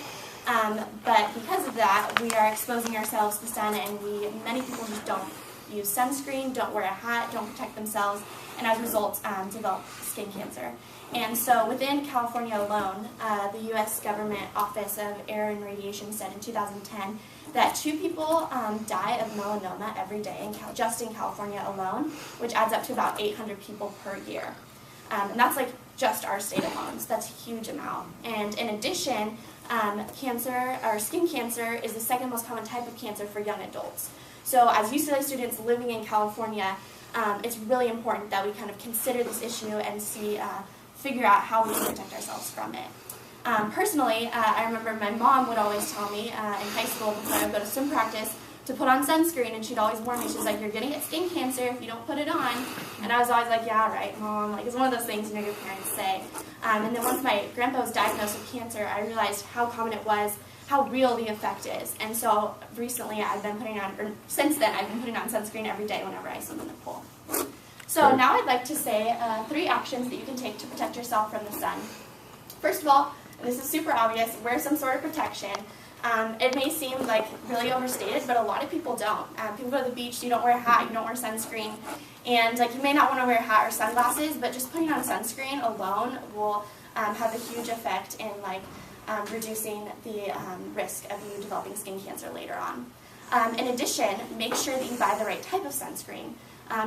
But because of that, we are exposing ourselves to the sun, and many people just don't use sunscreen, don't wear a hat, don't protect themselves, and as a result, develop skin cancer. And so within California alone, the U.S. Government Office of Air and Radiation said in 2010 that 2 people die of melanoma every day, just in California alone, which adds up to about 800 people per year. And that's just our state alone, so that's a huge amount. And in addition, cancer, or skin cancer, is the second most common type of cancer for young adults. So as UCLA students living in California, it's really important that we kind of consider this issue and figure out how we can protect ourselves from it. Personally, I remember my mom would always tell me in high school before I would go to swim practice to put on sunscreen, and she'd always warn me. She's like, "You're gonna get skin cancer if you don't put it on." And I was always like, "Yeah, right, Mom." Like, it's one of those things your parents say. And then once my grandpa was diagnosed with cancer, I realized how common it was, how real the effect is. And so recently, since then, I've been putting on sunscreen every day whenever I swim in the pool. So now I'd like to say 3 actions that you can take to protect yourself from the sun. First of all, this is super obvious, wear some sort of protection. It may seem like really overstated, but a lot of people don't. People go to the beach, you don't wear a hat, you don't wear sunscreen, and you may not want to wear a hat or sunglasses, but just putting on sunscreen alone will have a huge effect in reducing the risk of you developing skin cancer later on. In addition, make sure that you buy the right type of sunscreen.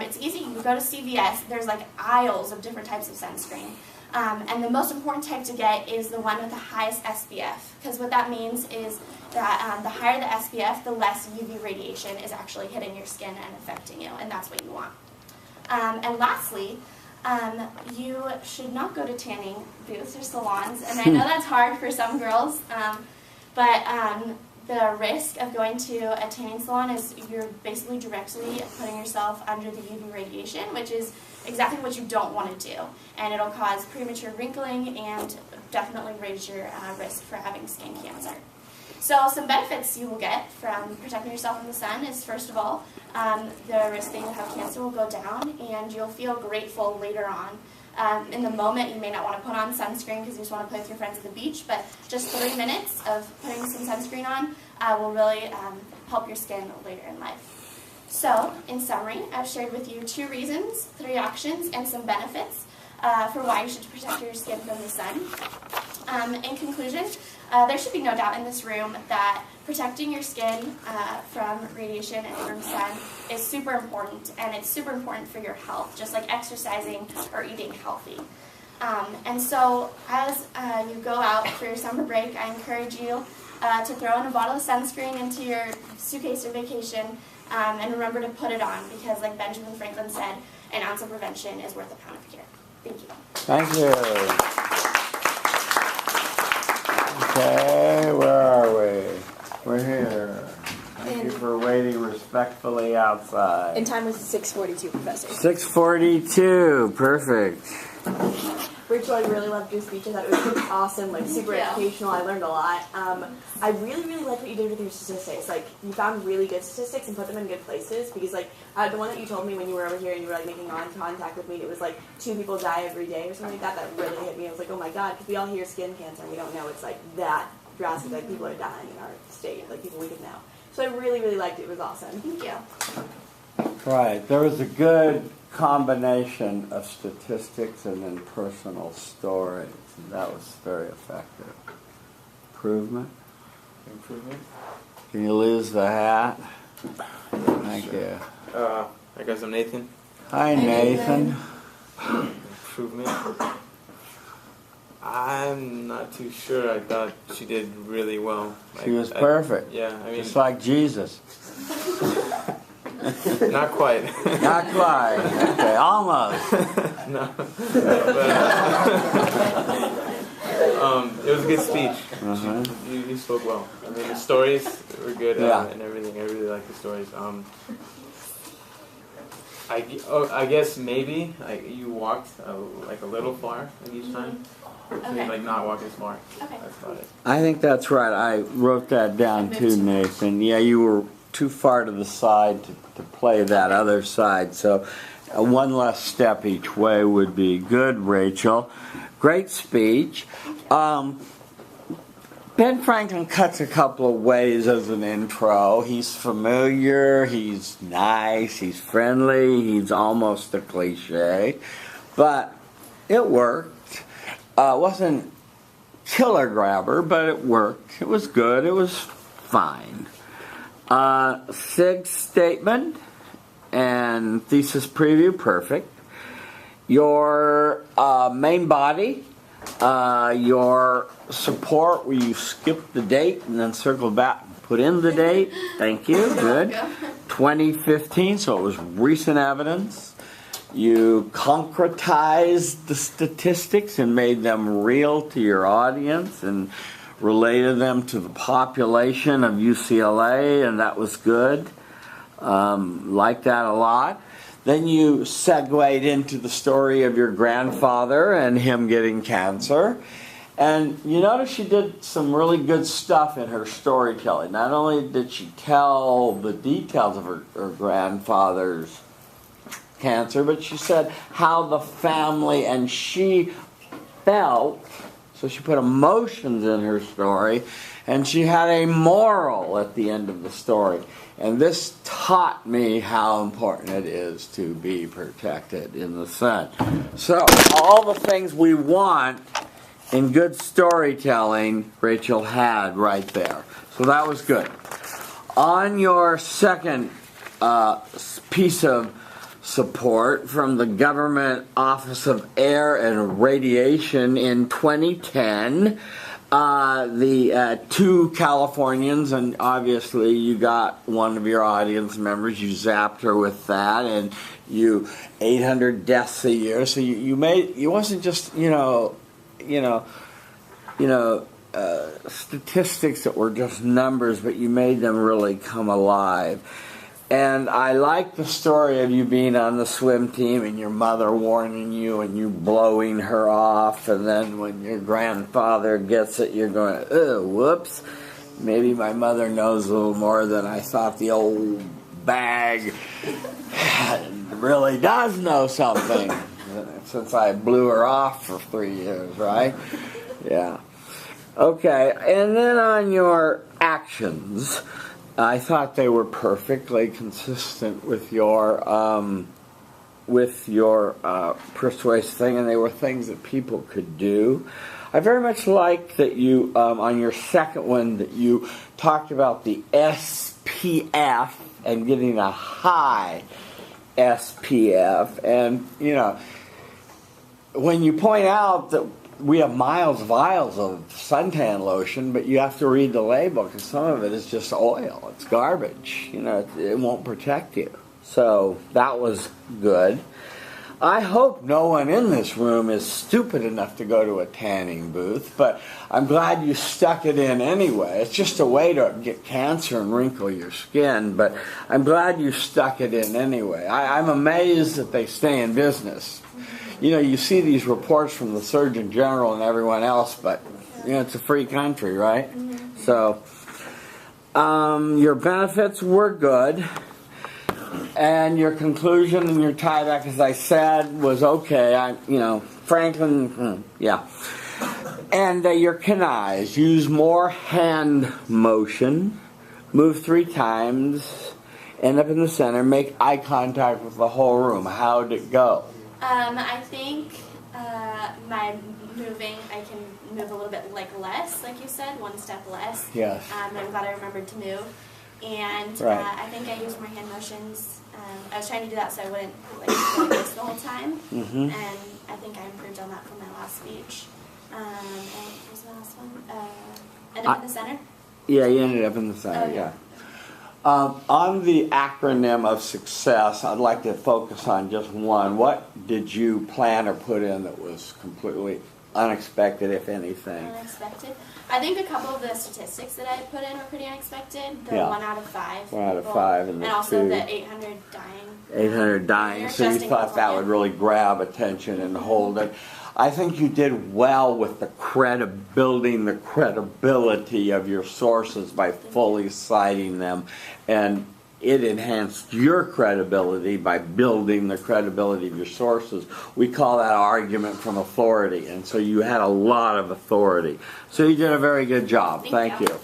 It's easy, you can go to CVS, there's aisles of different types of sunscreen. And the most important type to get is the one with the highest SPF, because what that means is that the higher the SPF, the less UV radiation is actually hitting your skin and affecting you, and that's what you want. And lastly, you should not go to tanning booths or salons, and I know that's hard for some girls, but the risk of going to a tanning salon is you're basically directly putting yourself under the UV radiation, which is exactly what you don't want to do. And it'll cause premature wrinkling and definitely raise your risk for having skin cancer. So some benefits you will get from protecting yourself from the sun is, first of all, the risk that you have cancer will go down, and you'll feel grateful later on. In the moment, you may not want to put on sunscreen because you just want to play with your friends at the beach, but just 3 minutes of putting some sunscreen on will really help your skin later in life. So, in summary, I've shared with you 2 reasons, 3 actions, and some benefits for why you should protect your skin from the sun. In conclusion, there should be no doubt in this room that protecting your skin from radiation and from sun is super important, and it's super important for your health, just like exercising or eating healthy. And so as you go out for your summer break, I encourage you to throw in a bottle of sunscreen into your suitcase or vacation, and remember to put it on, because like Benjamin Franklin said, an ounce of prevention is worth a pound of cure. Thank you. Thank you. Okay, where are we? We're here. Thank you for waiting respectfully outside. And time was 6:42, Professor. 6:42, perfect. Rachel, I really loved your speech. I thought it was awesome, super educational. I learned a lot. I really, really liked what you did with your statistics. You found really good statistics and put them in good places, because the one that you told me when you were over here and you were making eye contact with me, it was 2 people die every day or something like that. That really hit me. I was like, oh my God, because we all hear skin cancer and we don't know it's that drastic. People are dying in our state, people we could know. So I really, really liked it. It was awesome. Thank you. Right, there was a good combination of statistics and then personal stories. And that was very effective. Improvement? Can you lose the hat? Thank you. I guess I'm Nathan. Hi, Nathan. Improvement. I'm not too sure. I thought she did really well. She was perfect. Yeah, I mean, just like Jesus. Not quite. Not quite. Okay, almost. No. It was a good speech. You spoke well. I mean, the stories were good and everything. I really like the stories. I guess maybe you walked a little far each time. Okay. Not walk as far. Okay. That's about it. I think that's right. I wrote that down too, Nathan. Yeah, you were too far to the side to play that other side. So one less step each way would be good, Rachel. Great speech. Ben Franklin cuts a couple of ways as an intro. He's familiar, he's nice, he's friendly, he's almost a cliche. But it worked. It wasn't killer grabber, but it worked. It was good. It was fine. Sig's statement and thesis preview, perfect. Your main body, your support where you skip the date and then circle back and put in the date. Thank you. Good. 2015, so it was recent evidence. You concretized the statistics and made them real to your audience and related them to the population of UCLA, and that was good. Liked that a lot. Then you segued into the story of your grandfather and him getting cancer. And you notice she did some really good stuff in her storytelling. Not only did she tell the details of her grandfather's cancer, but she said how the family and she felt. So she put emotions in her story, and she had a moral at the end of the story. And this taught me how important it is to be protected in the sun. So all the things we want in good storytelling, Rachel had right there. So that was good. On your second piece of support from the Government Office of Air and Radiation in 2010, the two Californians, and obviously you got one of your audience members, you zapped her with that, and you 800 deaths a year. So you wasn't just statistics that were just numbers, but you made them really come alive. And I like the story of you being on the swim team and your mother warning you and you blowing her off, and then when your grandfather gets it, you're going, oh, whoops. Maybe my mother knows a little more than I thought. The old bag really does know something, since I blew her off for 3 years, right? Yeah. Okay, and then on your actions, I thought they were perfectly consistent with your persuasive thing, and they were things that people could do. I very much liked that you, on your second one, that you talked about the SPF and getting a high SPF. And, when you point out that we have vials of suntan lotion, but you have to read the label because some of it is just oil. It's garbage. It won't protect you. So that was good. I hope no one in this room is stupid enough to go to a tanning booth, but I'm glad you stuck it in anyway. It's just a way to get cancer and wrinkle your skin, but I'm glad you stuck it in anyway. I'm amazed that they stay in business. You see these reports from the Surgeon General and everyone else, but it's a free country, right? So your benefits were good, and your conclusion and your tie back, as I said, was okay. Franklin, yeah. And your canais, use more hand motion, move 3 times, end up in the center, make eye contact with the whole room. How'd it go? I think my moving, I can move a little bit less, like you said, 1 step less. Yes. I'm glad I remembered to move. And right. I think I used more hand motions. I was trying to do that so I wouldn't go like this the whole time. Mm-hmm. And I think I improved on that from my last speech. And what was the last one? End up in the center? Yeah, you ended up in the center, yeah. On the acronym of success, I'd like to focus on just one. What did you plan or put in that was completely unexpected, if anything? Unexpected? I think a couple of the statistics that I put in were pretty unexpected. The 1 out of 5. 1 out of 5. And also the 800 dying. 800 dying. So you thought that would really grab attention and hold it. I think you did well with building the credibility of your sources by fully citing them, and it enhanced your credibility by building the credibility of your sources. We call that argument from authority, and so you had a lot of authority. So you did a very good job. Thank you.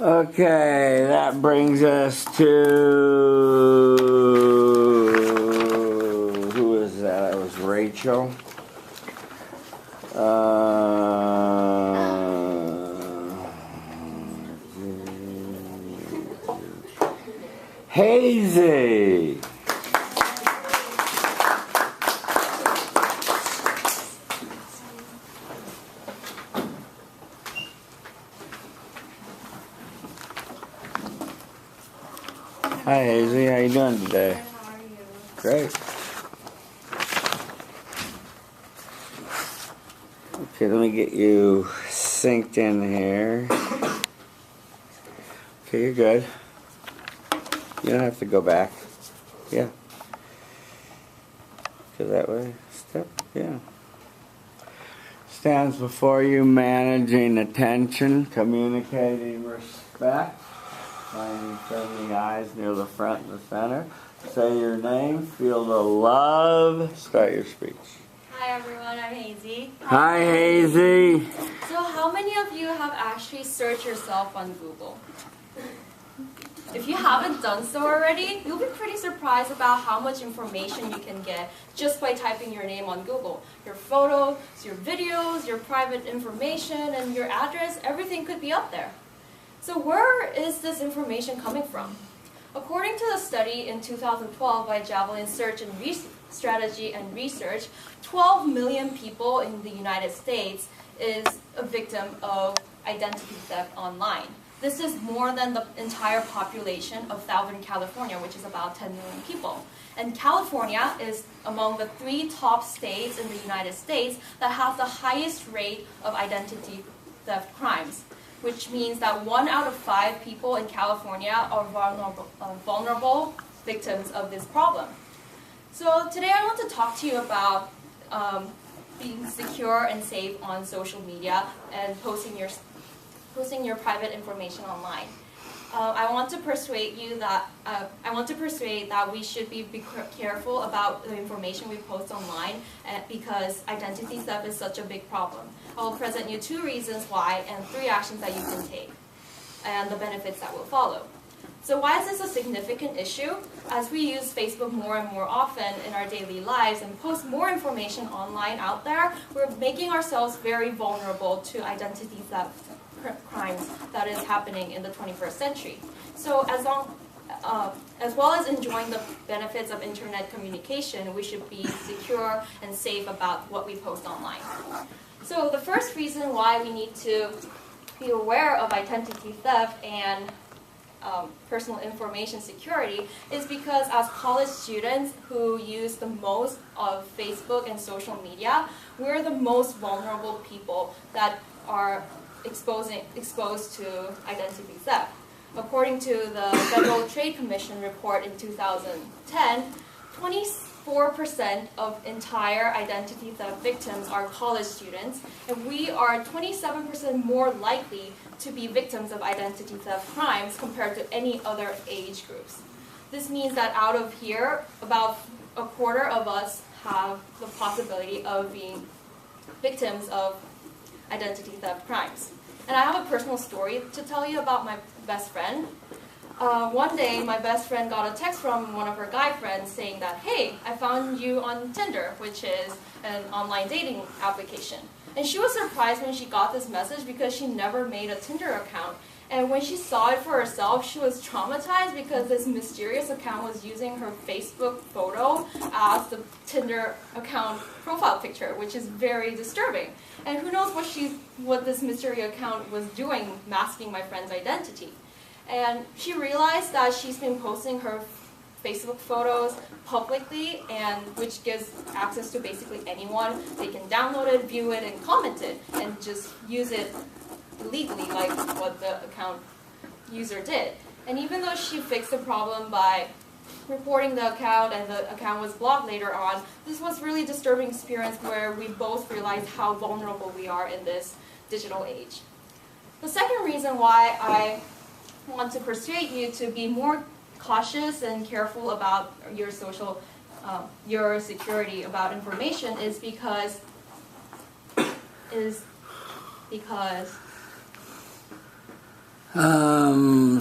Okay, that brings us to, who is that? That was Rachel. Hazy. Hi, Hazy. How you doing today? How are you? Great. Okay, let me get you synced in here. Okay, you're good. You don't have to go back. Yeah. Go that way. Step. Yeah. Stands before you, managing attention, communicating respect, finding friendly eyes near the front and the center. Say your name, feel the love. Start your speech. Hi everyone, I'm Hazy. Hi, Hazy. So how many of you have actually searched yourself on Google? If you haven't done so already, you'll be pretty surprised about how much information you can get just by typing your name on Google. Your photos, your videos, your private information, and your address, everything could be up there. So where is this information coming from? According to a study in 2012 by Javelin Search and Strategy and Research, 12 million people in the United States is a victim of identity theft online. This is more than the entire population of Southern California, which is about 10 million people. And California is among the 3 top states in the United States that have the highest rate of identity theft crimes, which means that 1 out of 5 people in California are vulnerable victims of this problem. So today I want to talk to you about being secure and safe on social media and posting your private information online. I want to persuade that we should be careful about the information we post online because identity theft is such a big problem. I will present you 2 reasons why and 3 actions that you can take and the benefits that will follow. So why is this a significant issue? As we use Facebook more and more often in our daily lives and post more information online out there, we're making ourselves very vulnerable to identity theft crimes that is happening in the 21st century. So as well as enjoying the benefits of internet communication, we should be secure and safe about what we post online. So the first reason why we need to be aware of identity theft and personal information security is because as college students who use the most of Facebook and social media, we're the most vulnerable people that are exposed to identity theft. According to the Federal Trade Commission report in 2010, 24% of entire identity theft victims are college students, and we are 27% more likely to be victims of identity theft crimes compared to any other age groups. This means that out of here, about a quarter of us have the possibility of being victims of identity theft crimes. And I have a personal story to tell you about my best friend. One day, my best friend got a text from one of her guy friends saying that, hey, I found you on Tinder, which is an online dating application. And she was surprised when she got this message because she never made a Tinder account. And when she saw it for herself, she was traumatized because this mysterious account was using her Facebook photo as the Tinder account profile picture, which is very disturbing. And who knows what this mystery account was doing, masking my friend's identity. And she realized that she's been posting her Facebook photos publicly, and which gives access to basically anyone. They can download it, view it, and comment it, and just use it legally like what the account user did. And even though she fixed the problem by reporting the account and the account was blocked later on, this was really disturbing experience where we both realized how vulnerable we are in this digital age. The second reason why I want to persuade you to be more cautious and careful about your security about information is because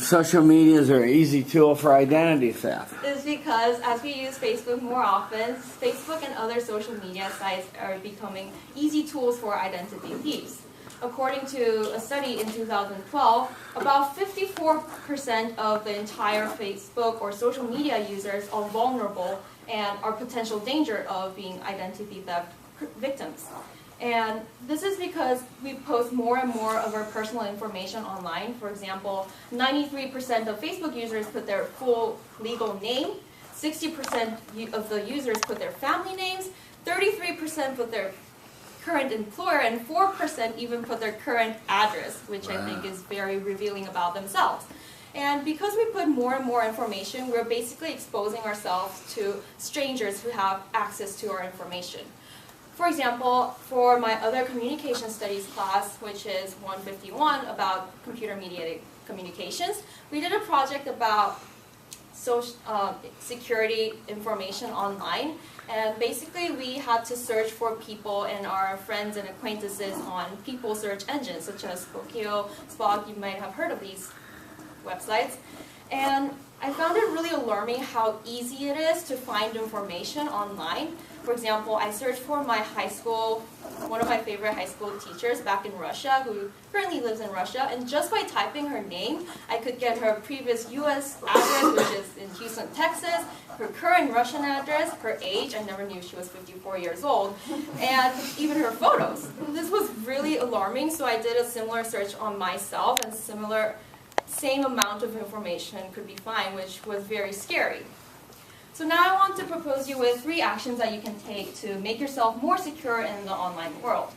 social medias are an easy tool for identity theft. Is because as we use Facebook more often, Facebook and other social media sites are becoming easy tools for identity thieves. According to a study in 2012, about 54% of the entire Facebook or social media users are vulnerable and are potential danger of being identity theft victims. And this is because we post more and more of our personal information online. For example, 93% of Facebook users put their full legal name, 60% of the users put their family names, 33% put their current employer, and 4% even put their current address, which I think is very revealing about themselves. And because we put more and more information, we're basically exposing ourselves to strangers who have access to our information. For example, for my other communication studies class, which is 151 about computer-mediated communications, we did a project about social, security information online. And basically, we had to search for people and our friends and acquaintances on people search engines, such as Spokeo, Spock. You might have heard of these websites. And I found it really alarming how easy it is to find information online. For example, I searched for my high school, one of my favorite high school teachers back in Russia, who currently lives in Russia, and just by typing her name, I could get her previous US address, which is in Houston, Texas, her current Russian address, her age, I never knew she was 54 years old, and even her photos. This was really alarming, so I did a similar search on myself, and same amount of information could be found, which was very scary. So now I want to propose you with 3 actions that you can take to make yourself more secure in the online world.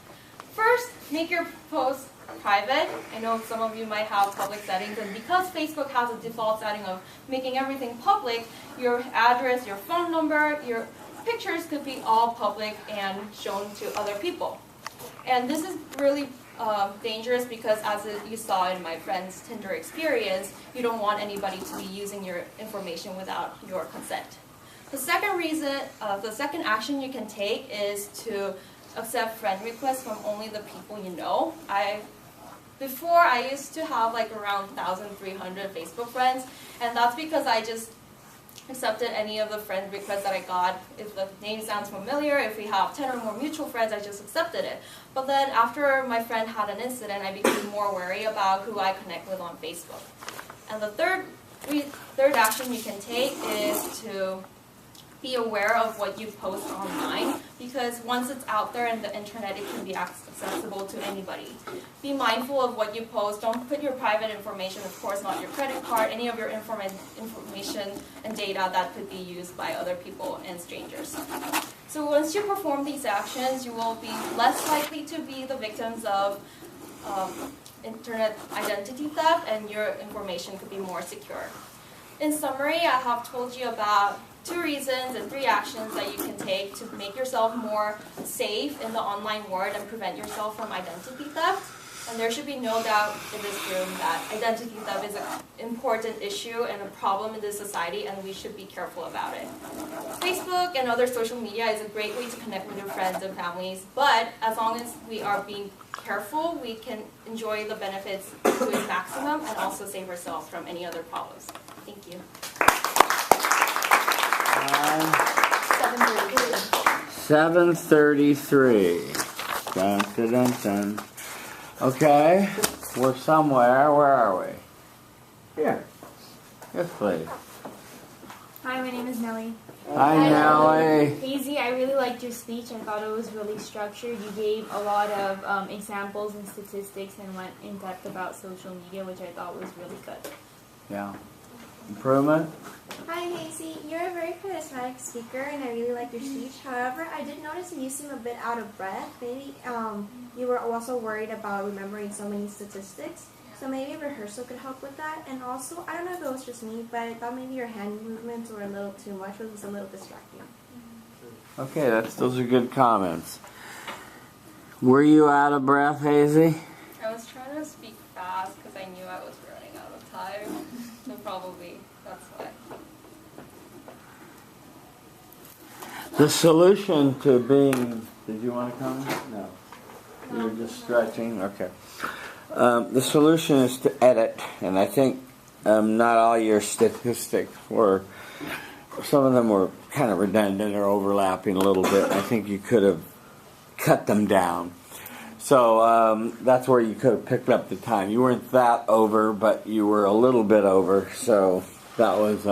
First, make your posts private. I know some of you might have public settings, and because Facebook has a default setting of making everything public, your address, your phone number, your pictures could be all public and shown to other people. And this is really dangerous because, as you saw in my friend's Tinder experience, you don't want anybody to be using your information without your consent. The second action you can take is to accept friend requests from only the people you know. Before I used to have like around 1,300 Facebook friends, and that's because I just accepted any of the friend requests that I got. If the name sounds familiar, if we have 10 or more mutual friends, I just accepted it. But then after my friend had an incident, I became more wary about who I connect with on Facebook. And the third action you can take is to be aware of what you post online, because once it's out there in the internet, it can be accessible to anybody. Be mindful of what you post. Don't put your private information, of course not your credit card, any of your information and data that could be used by other people and strangers. So once you perform these actions, you will be less likely to be the victims of internet identity theft, and your information could be more secure. In summary, I have told you about 2 reasons and 3 actions that you can take to make yourself more safe in the online world and prevent yourself from identity theft. And there should be no doubt in this room that identity theft is an important issue and a problem in this society, and we should be careful about it. Facebook and other social media is a great way to connect with your friends and families, but as long as we are being careful, we can enjoy the benefits to its maximum and also save ourselves from any other problems. Thank you. 7:33. Dun, dun, dun, dun. Okay, we're somewhere. Where are we? Here. Yes, please. Hi, my name is Nellie. Hi, Nellie. Hazy, I really liked your speech. I thought it was really structured. You gave a lot of examples and statistics and went in depth about social media, which I thought was really good. Yeah. Improvement? Hi, Hazy. You're a very charismatic speaker, and I really liked your speech. However, I did notice that you seem a bit out of breath. Maybe you were also worried about remembering so many statistics. So maybe rehearsal could help with that. And also, I don't know if it was just me, but I thought maybe your hand movements were a little too much. It was a little distracting. Okay, those are good comments. Were you out of breath, Hazy? I was trying to speak fast because I knew I was running out of time. So probably that's why. The solution to being... Did you want to come? No. You were just stretching? Okay. The solution is to edit, and I think not all your statistics were... Some of them were kind of redundant or overlapping a little bit. I think you could have cut them down. So that's where you could have picked up the time. You weren't that over, but you were a little bit over, so that was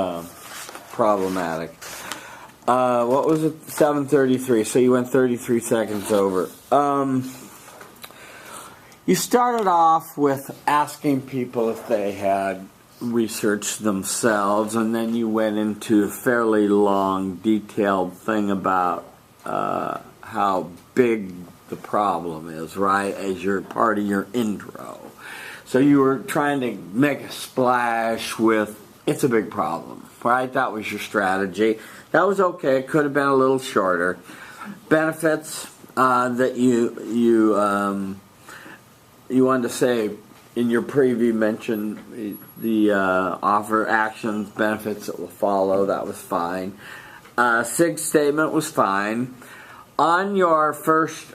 problematic. What was it? 7:33. So you went 33 seconds over. You started off with asking people if they had researched themselves, and then you went into a fairly long, detailed thing about how big the problem is, right, as your part of your intro. So you were trying to make a splash with, it's a big problem, right? That was your strategy. That was okay. It could have been a little shorter. Benefits that you wanted to say in your preview, mentioned the offer, actions, benefits that will follow. That was fine. SIG statement was fine. On your first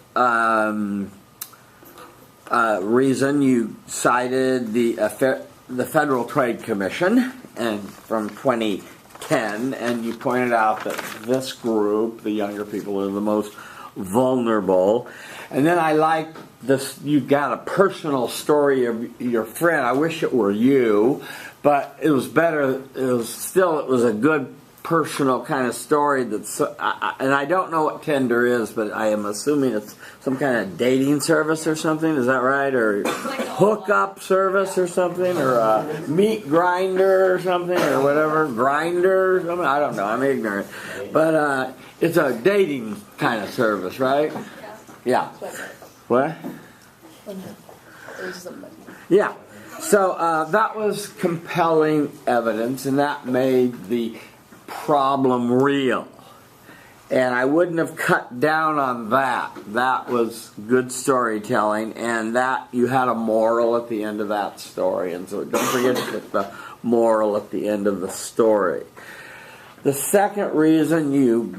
reason, you cited the Federal Trade Commission and from 2010, and you pointed out that this group, the younger people, are the most vulnerable. And then I like this, you got a personal story of your friend. I wish it were you, but it was better. It was a good personal kind of story. That's and I don't know what Tinder is, but I am assuming it's some kind of dating service or something. Is that right? Or hookup service or something, or a meat grinder or something, or whatever, grinder or something. I don't know. I'm ignorant, but it's a dating kind of service, right? Yeah. What? Yeah. So that was compelling evidence, and that made the problem real. And I wouldn't have cut down on that. That was good storytelling, and that you had a moral at the end of that story. And so don't forget to put the moral at the end of the story. The second reason you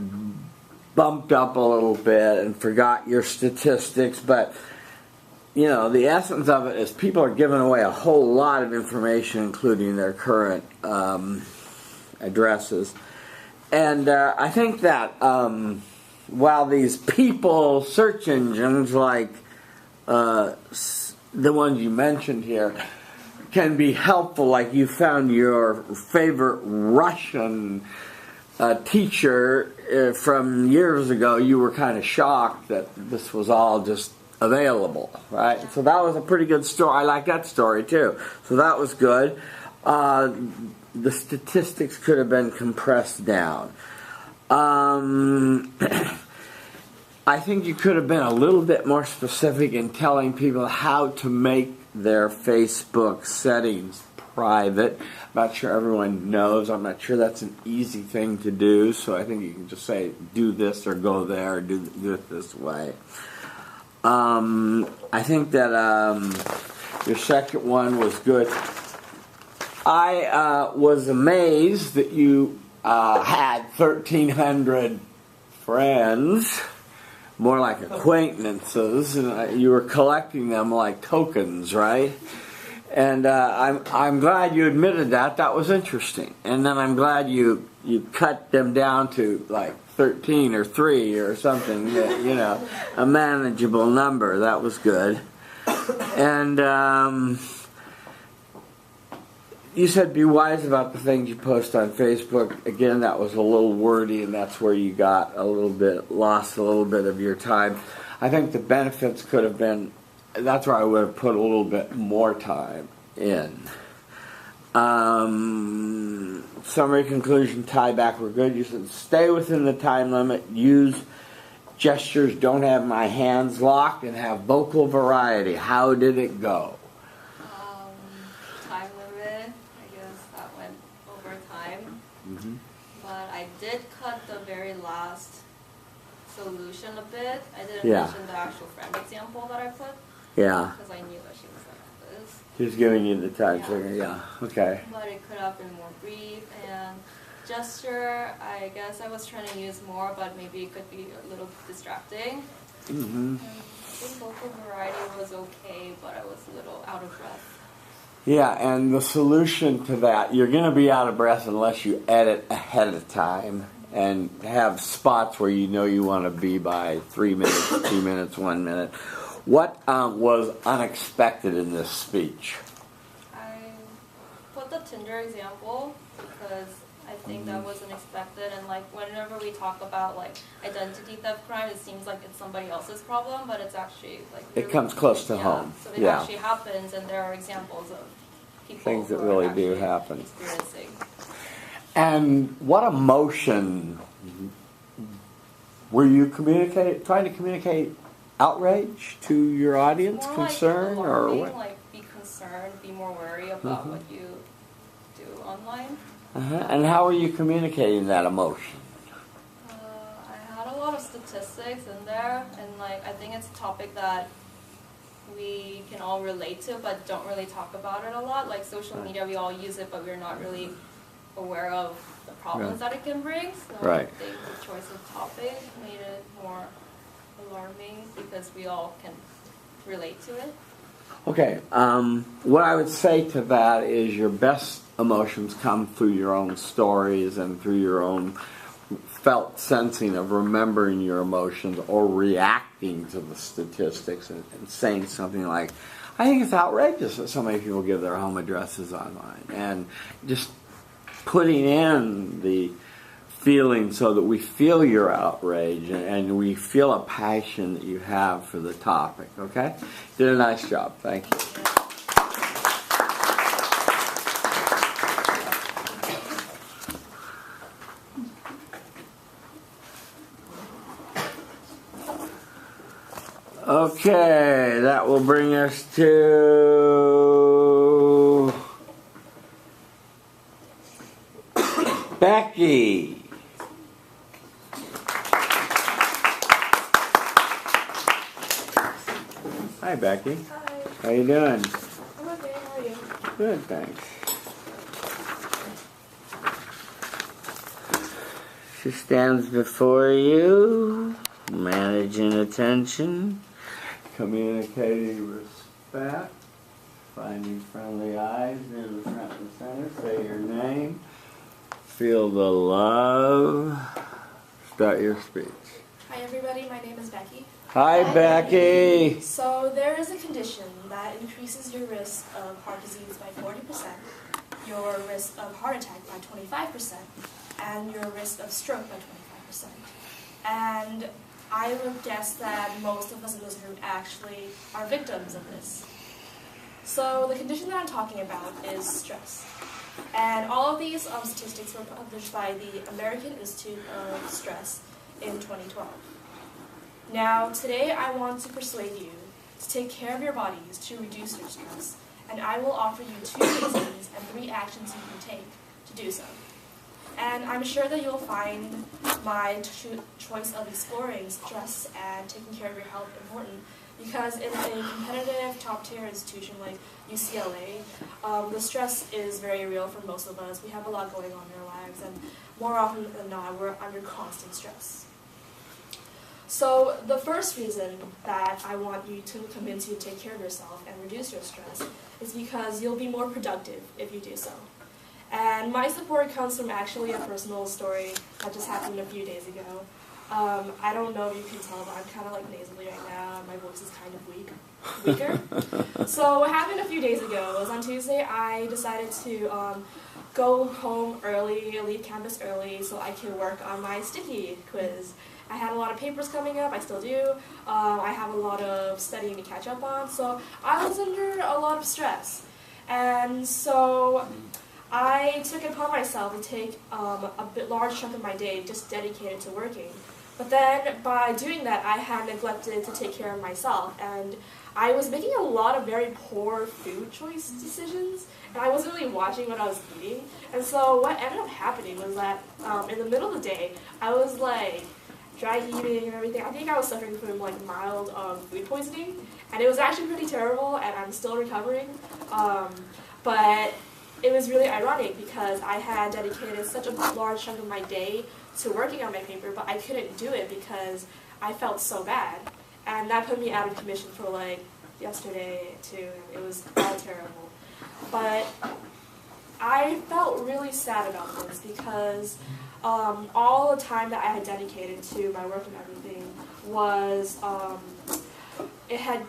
bumped up a little bit and forgot your statistics, but you know, the essence of it is people are giving away a whole lot of information, including their current addresses. And I think that while these people search engines like the ones you mentioned here can be helpful, like you found your favorite Russian teacher from years ago, you were kind of shocked that this was all just available, right? So that was a pretty good story. I like that story too. So that was good. The statistics could have been compressed down. I think you could have been a little bit more specific in telling people how to make their Facebook settings private. I'm not sure everyone knows. I'm not sure that's an easy thing to do. So I think you can just say, do this or go there or do it this way. I think that your second one was good. I was amazed that you had 1,300 friends, more like acquaintances, and you were collecting them like tokens, right? And I'm glad you admitted that. That was interesting. And then I'm glad you cut them down to like 13 or 3 or something, you know, a manageable number. That was good. And you said be wise about the things you post on Facebook. Again, that was a little wordy, and that's where you got lost a little bit of your time. I think the benefits could have been, that's where I would have put a little bit more time in. Summary, conclusion, tie back were good. You said stay within the time limit, use gestures, don't have my hands locked, and have vocal variety. How did it go? Time limit, I guess that went over time. Mm-hmm. But I did cut the very last solution a bit. I didn't Yeah. mention the actual friend example that I put. Yeah. Because I knew that she was like this. Just giving you the time figure, yeah. Okay. But it could have been more brief, and gesture, I guess I was trying to use more, but maybe it could be a little distracting. Mm-hmm. I think vocal variety was okay, but I was a little out of breath. Yeah, and the solution to that, you're going to be out of breath unless you edit ahead of time and have spots where you know you want to be by 3 minutes, 2 minutes, 1 minute. What was unexpected in this speech? I put the Tinder example because I think that wasn't expected, and like whenever we talk about like identity theft crime, it seems like it's somebody else's problem, but it's actually like really, It comes close to home. So it Yeah. actually happens, and there are examples of people Things that who are really do actually happen. experiencing. And what emotion were you trying to communicate? Outrage to your audience, More concern, like or alarming, what? like be concerned, be more wary about what you do online. And how are you communicating that emotion? I had a lot of statistics in there, and like I think it's a topic that we can all relate to, but don't really talk about it a lot. Like social media, we all use it, but we're not really aware of the problems that it can bring. So I think the choice of topic made it more alarming because we all can relate to it. Okay, what I would say to that is your best emotions come through your own stories and through your own felt sensing of remembering your emotions or reacting to the statistics and saying something like, I think it's outrageous that so many people give their home addresses online. And just putting in the feeling so that we feel your outrage and we feel a passion that you have for the topic, okay? Did a nice job. Thank you. Okay, that will bring us to Becky. Hi, Becky. Hi. How you doing? I'm okay. How are you? Good, thanks. She stands before you, managing attention, communicating respect, finding friendly eyes near the front and center. Say your name. Feel the love. Start your speech. Hi, everybody. My name is Becky. Hi, Becky. So there is a condition that increases your risk of heart disease by 40%, your risk of heart attack by 25%, and your risk of stroke by 25%. And I would guess that most of us in this room actually are victims of this. So the condition that I'm talking about is stress. And all of these statistics were published by the American Institute of Stress in 2012. Now, today I want to persuade you to take care of your bodies to reduce your stress, and I will offer you 2 reasons and 3 actions you can take to do so. And I'm sure that you'll find my choice of exploring stress and taking care of your health important, because in a competitive top-tier institution like UCLA, the stress is very real for most of us. We have a lot going on in our lives, and more often than not, we're under constant stress. So the first reason that I want you to convince you to take care of yourself and reduce your stress is because you'll be more productive if you do so. And my support comes from actually a personal story that just happened a few days ago. I don't know if you can tell, but I'm kind of like nasally right now, and my voice is kind of weaker. So what happened a few days ago was on Tuesday I decided to go home early, leave campus early, so I could work on my sticky quiz. I had a lot of papers coming up, I still do. I have a lot of studying to catch up on, so I was under a lot of stress. And so I took it upon myself to take a large chunk of my day just dedicated to working. But then by doing that, I had neglected to take care of myself, and I was making a lot of very poor food choice decisions, and I wasn't really watching what I was eating. And so what ended up happening was that in the middle of the day, I was like dry eating and everything. I think I was suffering from like mild food poisoning, and it was actually pretty terrible, and I'm still recovering. But it was really ironic because I had dedicated such a large chunk of my day to working on my paper, but I couldn't do it because I felt so bad. And that put me out of commission for like yesterday too. It was all terrible. But I felt really sad about this because all the time that I had dedicated to my work and everything was, it had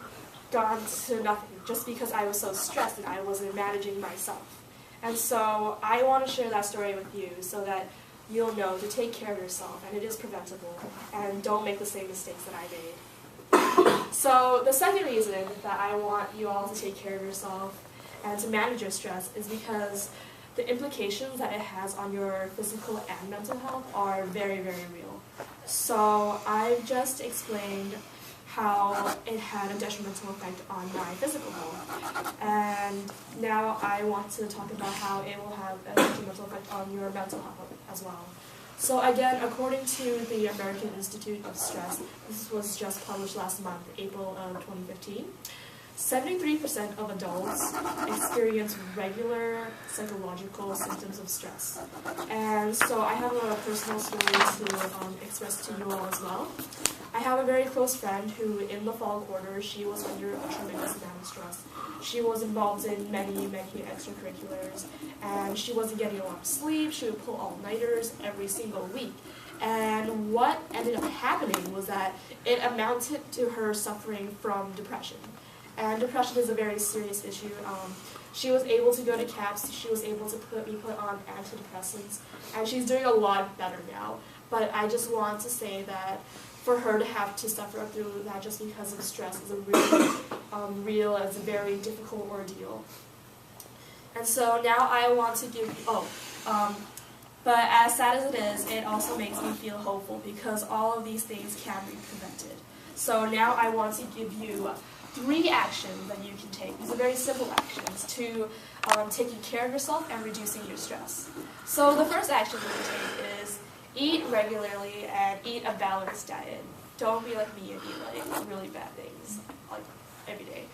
gone to nothing just because I was so stressed and I wasn't managing myself. And so I want to share that story with you so that you'll know to take care of yourself, and it is preventable, and don't make the same mistakes that I made. So the second reason that I want you all to take care of yourself and to manage your stress is because the implications that it has on your physical and mental health are very, very real. So I've just explained how it had a detrimental effect on my physical health. And now I want to talk about how it will have a detrimental effect on your mental health as well. So again, according to the American Institute of Stress, this was just published last month, April of 2015, 73% of adults experience regular psychological symptoms of stress. And so I have a personal story to express to you all as well. I have a very close friend who, in the fall quarter, she was under a tremendous amount of stress. She was involved in many extracurriculars, and she wasn't getting a lot of sleep. She would pull all-nighters every single week. And what ended up happening was that it amounted to her suffering from depression. And depression is a very serious issue. She was able to go to CAPS, she was able to be put on antidepressants, and she's doing a lot better now. But I just want to say that for her to have to suffer through that just because of stress is a really it's a very difficult ordeal. And so now I want to give but as sad as it is, it also makes me feel hopeful because all of these things can be prevented. So now I want to give you 3 actions that you can take. These are very simple actions to taking care of yourself and reducing your stress. So the first action you can take is eat regularly and eat a balanced diet. Don't be like me and eat like really bad things like every day.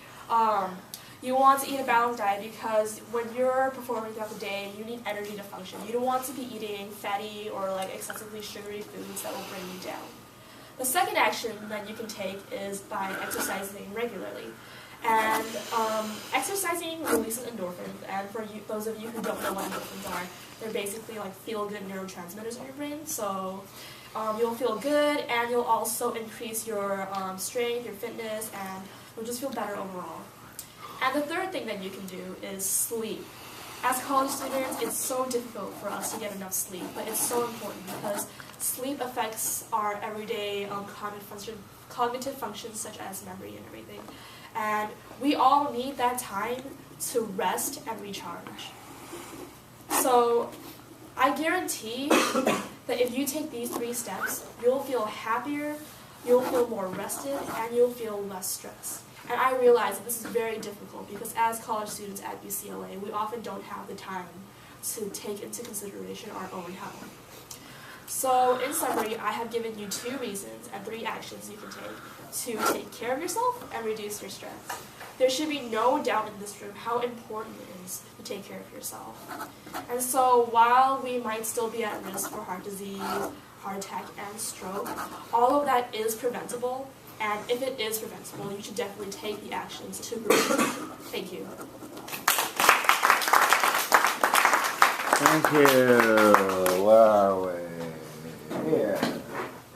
You want to eat a balanced diet because when you're performing throughout the day, you need energy to function. You don't want to be eating fatty or like excessively sugary foods that will bring you down. The second action that you can take is by exercising regularly. And exercising releases endorphins, and for you, those of you who don't know what endorphins are, they're basically like feel-good neurotransmitters in your brain. So you'll feel good, and you'll also increase your strength, your fitness, and you'll just feel better overall. And the third thing that you can do is sleep. As college students, it's so difficult for us to get enough sleep, but it's so important because sleep affects our everyday cognitive functions such as memory and everything. And we all need that time to rest and recharge. So I guarantee that if you take these 3 steps, you'll feel happier, you'll feel more rested, and you'll feel less stressed. And I realize that this is very difficult because as college students at UCLA, we often don't have the time to take into consideration our own health. So in summary, I have given you 2 reasons and 3 actions you can take to take care of yourself and reduce your stress. There should be no doubt in this room how important it is to take care of yourself. And so while we might still be at risk for heart disease, heart attack, and stroke, all of that is preventable. And if it is preventable, you should definitely take the actions to prevent it. Thank you. Thank you. Where are we? Here.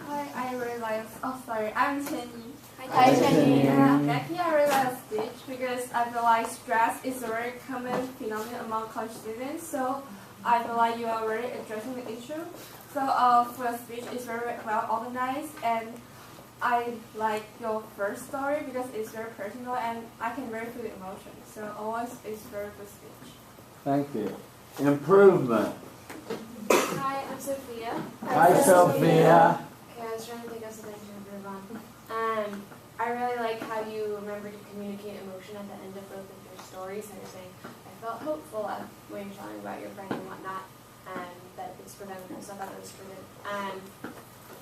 Hi, I realized. Oh, sorry. I'm Chenyi. Hi, Chenyi. Becky, I realized speech because I feel like stress is a very common phenomenon among college students. So I feel like you are already addressing the issue. So for the speech, it's very well organized, and I like your first story because it's very personal and I can really feel the emotion. So always it's very good speech. Thank you. Improvement. Hi, I'm Sophia. Hi, Sophia. Okay, I was trying to think of something to improve on. I really like how you remember to communicate emotion at the end of both of your stories. And you're saying, I felt hopeful when you're telling about your friend and whatnot, and that it's preventable. So I thought that was good.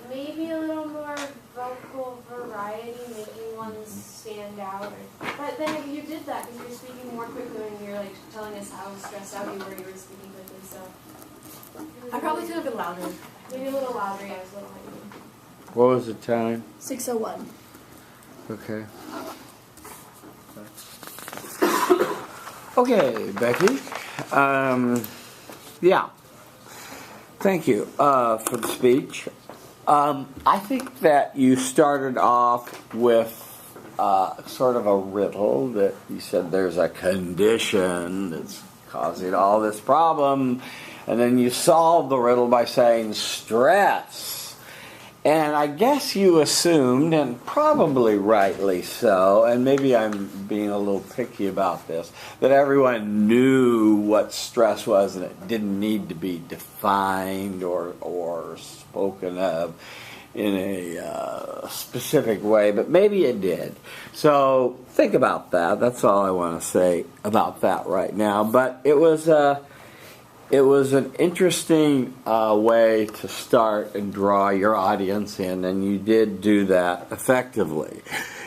Maybe a little more vocal variety, making ones stand out. But then you did that because you're speaking more quickly and you're like telling us how stressed out you were speaking quickly. So I probably could have been louder. Maybe a little louder. Yeah, I was a little louder. What was the time? 6:01. Okay. Okay, Becky. Yeah. Thank you for the speech. I think that you started off with sort of a riddle that you said there's a condition that's causing all this problem. And then you solve the riddle by saying stress. And I guess you assumed, and probably rightly so, and maybe I'm being a little picky about this, that everyone knew what stress was and it didn't need to be defined or spoken of in a specific way, but maybe it did. So think about that. That's all I want to say about that right now. But it was an interesting way to start and draw your audience in, and you did do that effectively.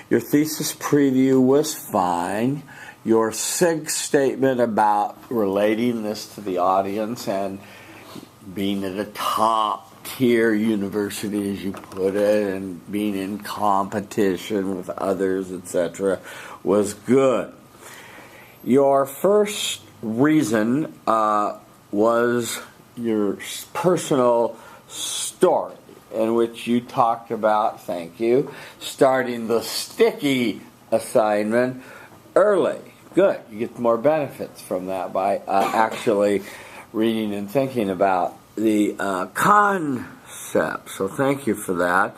Your thesis preview was fine. Your SIG statement about relating this to the audience and being at a top tier university, as you put it, and being in competition with others, etc., was good. Your first reason was your personal story, in which you talked about, thank you, starting the sticky assignment early. Good. You get more benefits from that by actually reading and thinking about the concept. So thank you for that.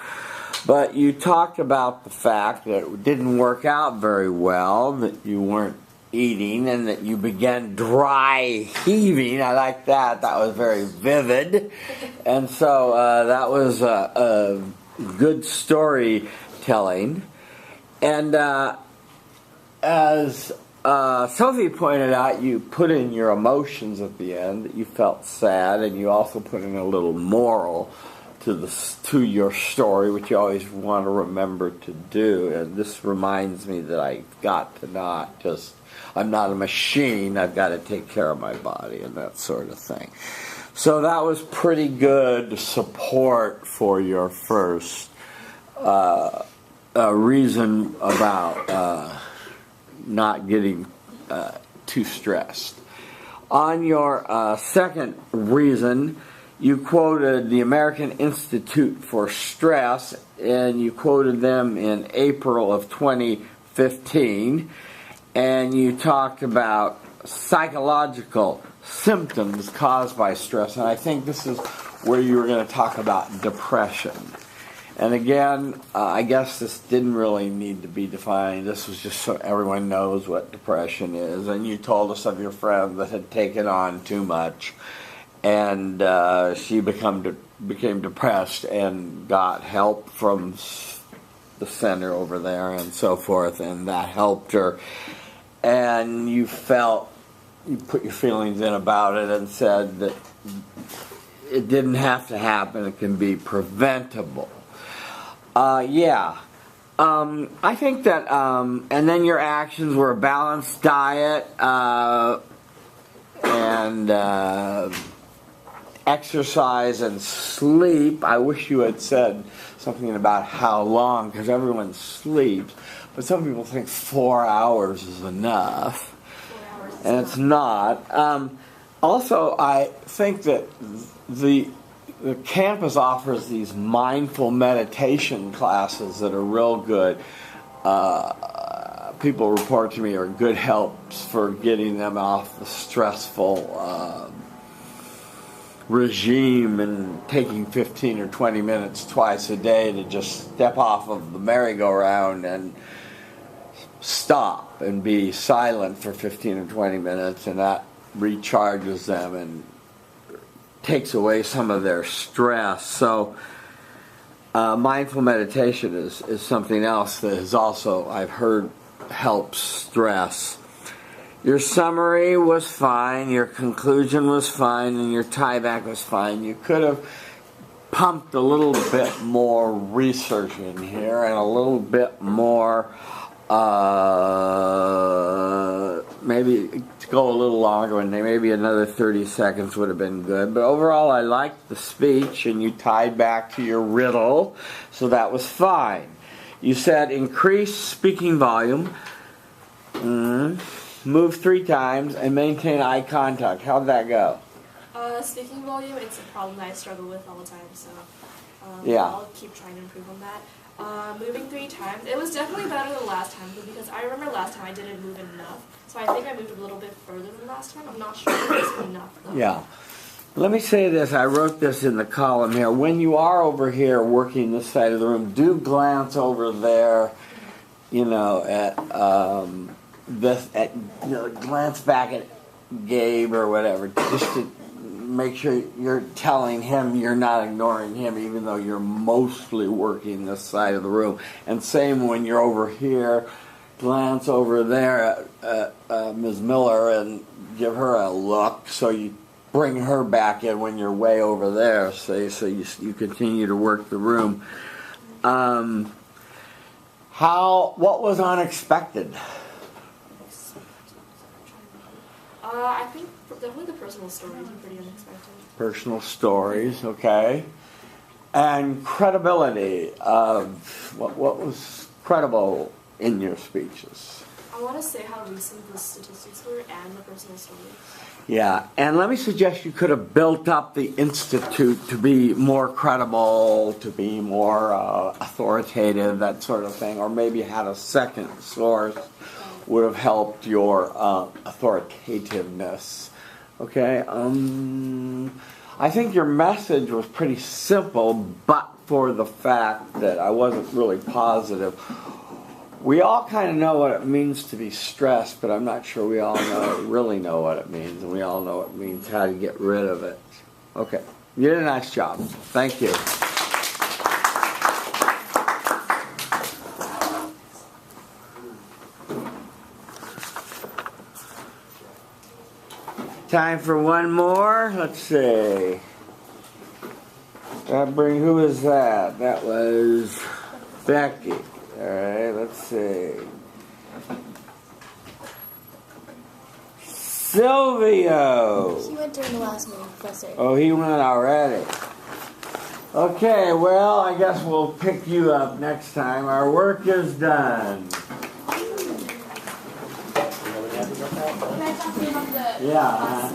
But you talked about the fact that it didn't work out very well, that you weren't eating, and that you began dry heaving. I like that. That was very vivid. And so that was a good storytelling. And as Sophie pointed out, you put in your emotions at the end, that you felt sad, and you also put in a little moral to your story, which you always want to remember to do. And this reminds me that I've got to not just, I'm not a machine, I've got to take care of my body and that sort of thing. So that was pretty good support for your first reason about not getting too stressed. On your second reason, you quoted the American Institute for Stress, and you quoted them in April of 2015, and you talked about psychological symptoms caused by stress, and I think this is where you were going to talk about depression. And again, I guess this didn't really need to be defined. This was just so everyone knows what depression is. And you told us of your friend that had taken on too much, and she became depressed and got help from the center over there and so forth, and that helped her. And you put your feelings in about it and said that it didn't have to happen, it can be preventable. I think that, and then your actions were a balanced diet, and exercise and sleep. I wish you had said something about how long, because everyone sleeps, but some people think 4 hours is enough, and it's not. Also, I think that the campus offers these mindful meditation classes that are real good. People report to me are good helps for getting them off the stressful regime and taking 15 or 20 minutes twice a day to just step off of the merry-go-round and stop and be silent for 15 or 20 minutes, and that recharges them and takes away some of their stress. So mindful meditation is something else that is also, I've heard, helps stress. Your summary was fine, your conclusion was fine, and your tieback was fine. You could have pumped a little bit more research in here and a little bit more, maybe to go a little longer, and maybe another 30 seconds would have been good. But overall, I liked the speech, and you tied back to your riddle, so that was fine. You said increase speaking volume, move 3 times, and maintain eye contact. How'd that go? Speaking volume, it's a problem that I struggle with all the time, so Yeah. I'll keep trying to improve on that. Moving 3 times. It was definitely better than last time, but because I remember last time I didn't move enough. So I think I moved a little bit further than last time. I'm not sure if it's enough though. Yeah. Let me say this. I wrote this in the column here. When you are over here working this side of the room, do glance over there, you know, at glance back at Gabe or whatever, just to make sure you're telling him you're not ignoring him, even though you're mostly working this side of the room. And same when you're over here, glance over there at Ms. Miller and give her a look, so you bring her back in when you're way over there, so you continue to work the room. What was unexpected? I think definitely the personal stories are pretty unexpected. Personal stories, okay. And credibility of what was credible in your speeches? I want to say how recent the statistics were and the personal stories. Yeah, and let me suggest you could have built up the institute to be more credible, to be more authoritative, that sort of thing, or maybe had a second source would have helped your authoritativeness. Okay, I think your message was pretty simple, but for the fact that I wasn't really positive. We all kind of know what it means to be stressed, but I'm not sure we all really know what it means, and we all know what it means, how to get rid of it. Okay, you did a nice job. Thank you. Time for one more. Let's see. Who was that? That was Becky. All right, let's see. Silvio. He went during the last meeting, Professor. Oh, he went already. Okay, well, I guess we'll pick you up next time. Our work is done. Yeah.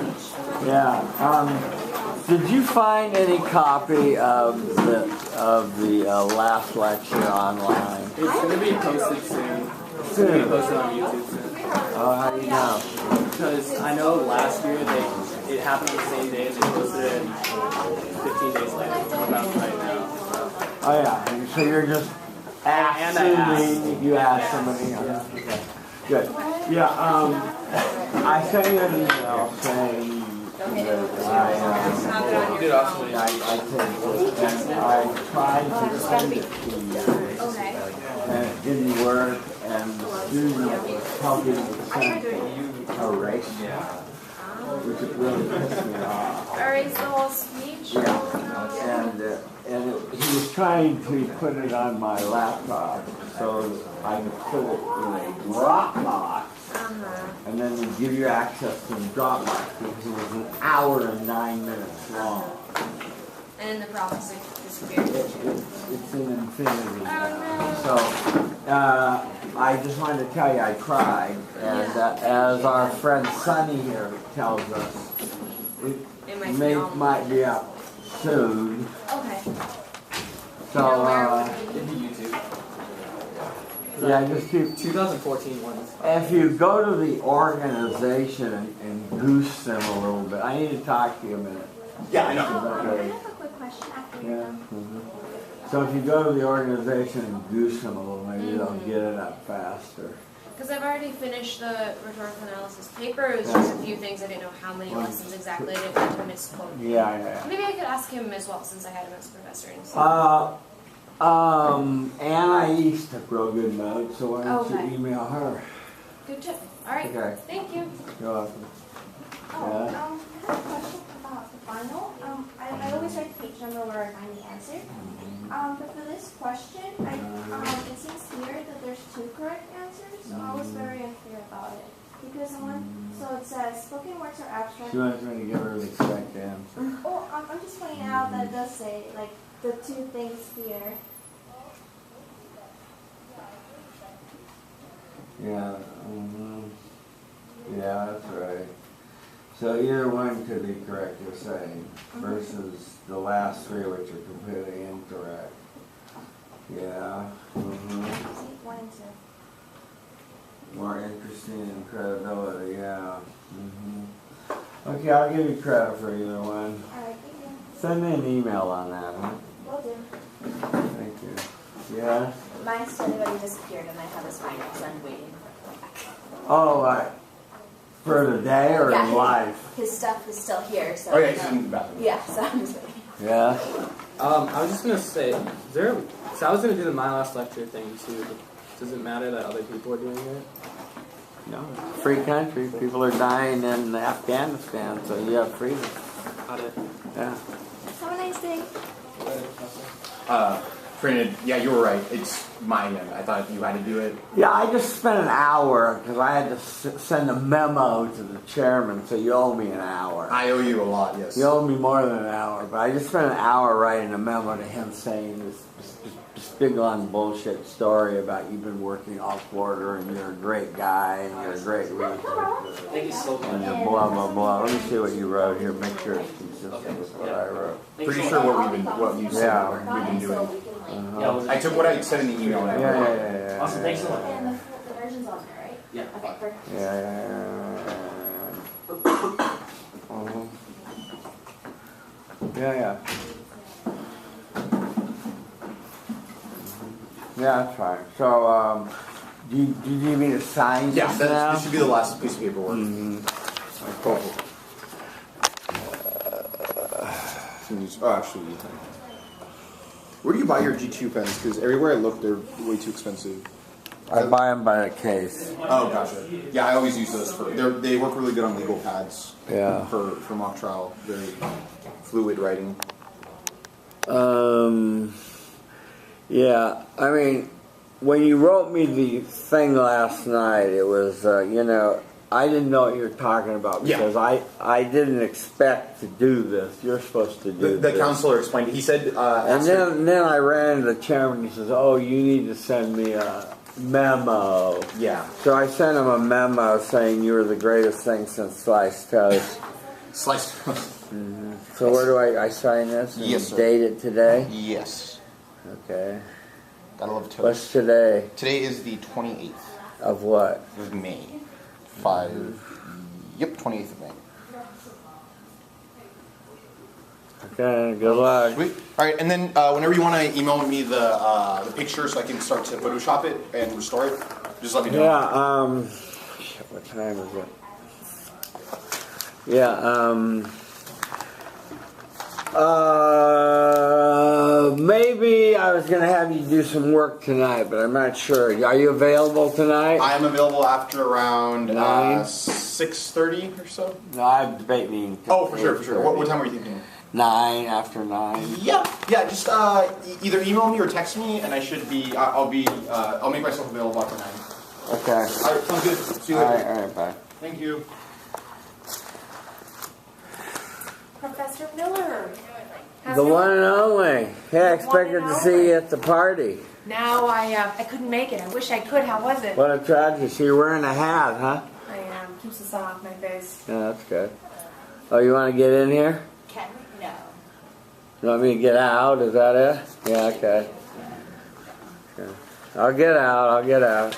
Did you find any copy of the last lecture online? It's going to be posted soon. It's going to be posted on YouTube soon. Oh, how do you know? Because I know last year it happened on the same day and they posted it 15 days later. About right now. Oh yeah, so you're just assuming you asked somebody. Yeah. Okay. Good. Yeah, I sent you an email saying that You did awesome. I tried to send it to you, and it didn't work, and the student was helping me send erase it, which it really pissed me off. Erase the whole speech? Yeah, and he was trying to put it on my laptop so I could put it in a Dropbox, and then they give you access to the Dropbox because it was an hour and 9 minutes long. And then the prophecy disappeared. It's an infinity now. So I just wanted to tell you I tried, and as our friend Sonny here tells us, it might be up soon. Okay. So It'd be YouTube. yeah, just keep 2014 ones. If you go to the organization and goose them a little bit, I need to talk to you a minute. Yeah, I know. I have a quick question after you're done. So if you go to the organization and goose them a little, maybe they'll get it up faster. Because I've already finished the rhetorical analysis paper. It was just a few things. I didn't know how many lessons exactly. I didn't want to misquote. Yeah. Maybe I could ask him as well, since I had him as a professor. And Anna East took real good notes, so why don't you email her? Good tip. All right. Okay. Thank you. You're welcome. I have a question about the final. I always write the page number where I find the answer. But for this question, it seems here that there's 2 correct answers, so I was very unclear about it. Because so it says, spoken words are abstract. She wants me to give her the correct answer. Oh, I'm just pointing out that it does say, like, the 2 things here. Yeah, yeah, that's right. So either one could be correct, you're saying, versus the last 3, which are completely incorrect. Yeah. Mm-hmm. 1 and 2. More interesting and credibility, yeah. Mm-hmm. Okay, I'll give you credit for either one. Alright, thank you. Send me an email on that, huh? Will do. Thank you. Yeah? My study buddy disappeared and I have his findings, so I'm waiting for him back. Oh, like, for the day or in life? His stuff is still here, so. Oh, yeah, he's in the bathroom. Yeah, so I'm just waiting. Yeah? I was just gonna say, so I was gonna do the my last lecture thing too. Does it matter that other people are doing it? No. Free country. People are dying in Afghanistan, so you have freedom. Got it. Yeah. Have a nice day. Printed, yeah, you were right. It's my end. I thought you had to do it. Yeah, I just spent an hour because I had to send a memo to the chairman, so you owe me an hour. I owe you a lot, yes. You owe me more than an hour, but I just spent an hour writing a memo to him saying this big long bullshit story about you've been working off border and you're a great guy and you're a great researcher. Thank you so much. And you're blah blah blah. Let me see what you wrote here. Make sure it's consistent with what I wrote. Pretty sure what you said we've been doing. I took what I said in the email and I wrote it. Yeah. Awesome, thanks so much. And the version's on there, right? Yeah. Okay, perfect. Yeah. Yeah, that's fine. So, do you need me to sign Yeah, this now? this should be the last piece of paperwork. Actually, where do you buy your G2 pens? Because everywhere I look, they're way too expensive. I buy them by the case. Oh, gotcha. Yeah, I always use those for. They work really good on legal pads. Yeah. For mock trial, very fluid writing. Yeah, I mean, when you wrote me the thing last night, it was, I didn't know what you were talking about because I didn't expect to do this. You're supposed to do The this. counselor explained. He said, and then I ran to the chairman. He says, "Oh, you need to send me a memo." Yeah. So I sent him a memo saying you were the greatest thing since sliced toast. Sliced toast. Mm-hmm. So where do I sign this? And Yes, sir. Date it today? Yes. Okay. Gotta love toast. What's today? Today is the 28th. Of what? Of May. 28th of May. Okay, good luck. Sweet. All right, and then whenever you want to email me the picture so I can start to Photoshop it and restore it, just let me know. Yeah, shit, what time is it? Yeah, maybe I was going to have you do some work tonight, but I'm not sure. Are you available tonight? I am available after around 9? 6:30 or so. No, I have debate meeting. Oh, for sure. What time were you thinking? 9, after 9. Yeah. Just either email me or text me, and I should be. I'll make myself available after 9. Okay. All right, sounds good. See you later. All right, bye. Thank you. Professor Miller. The one and only. Hey, I expected to see you at the party. No, I couldn't make it. I wish I could. How was it? What a tragedy. So you're wearing a hat, huh? I keeps the sun off my face. Yeah, that's good. Oh, you want to get in here? Can we? No. You want me to get out? Is that it? Yeah, okay. I'll get out.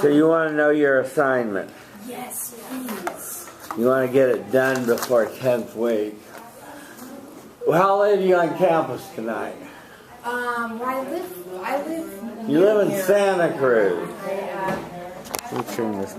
So you want to know your assignment? Yes, please. You want to get it done before 10th week. Well, how late are you on campus tonight? Where I live. You live in Santa Cruz. I Let me turn this.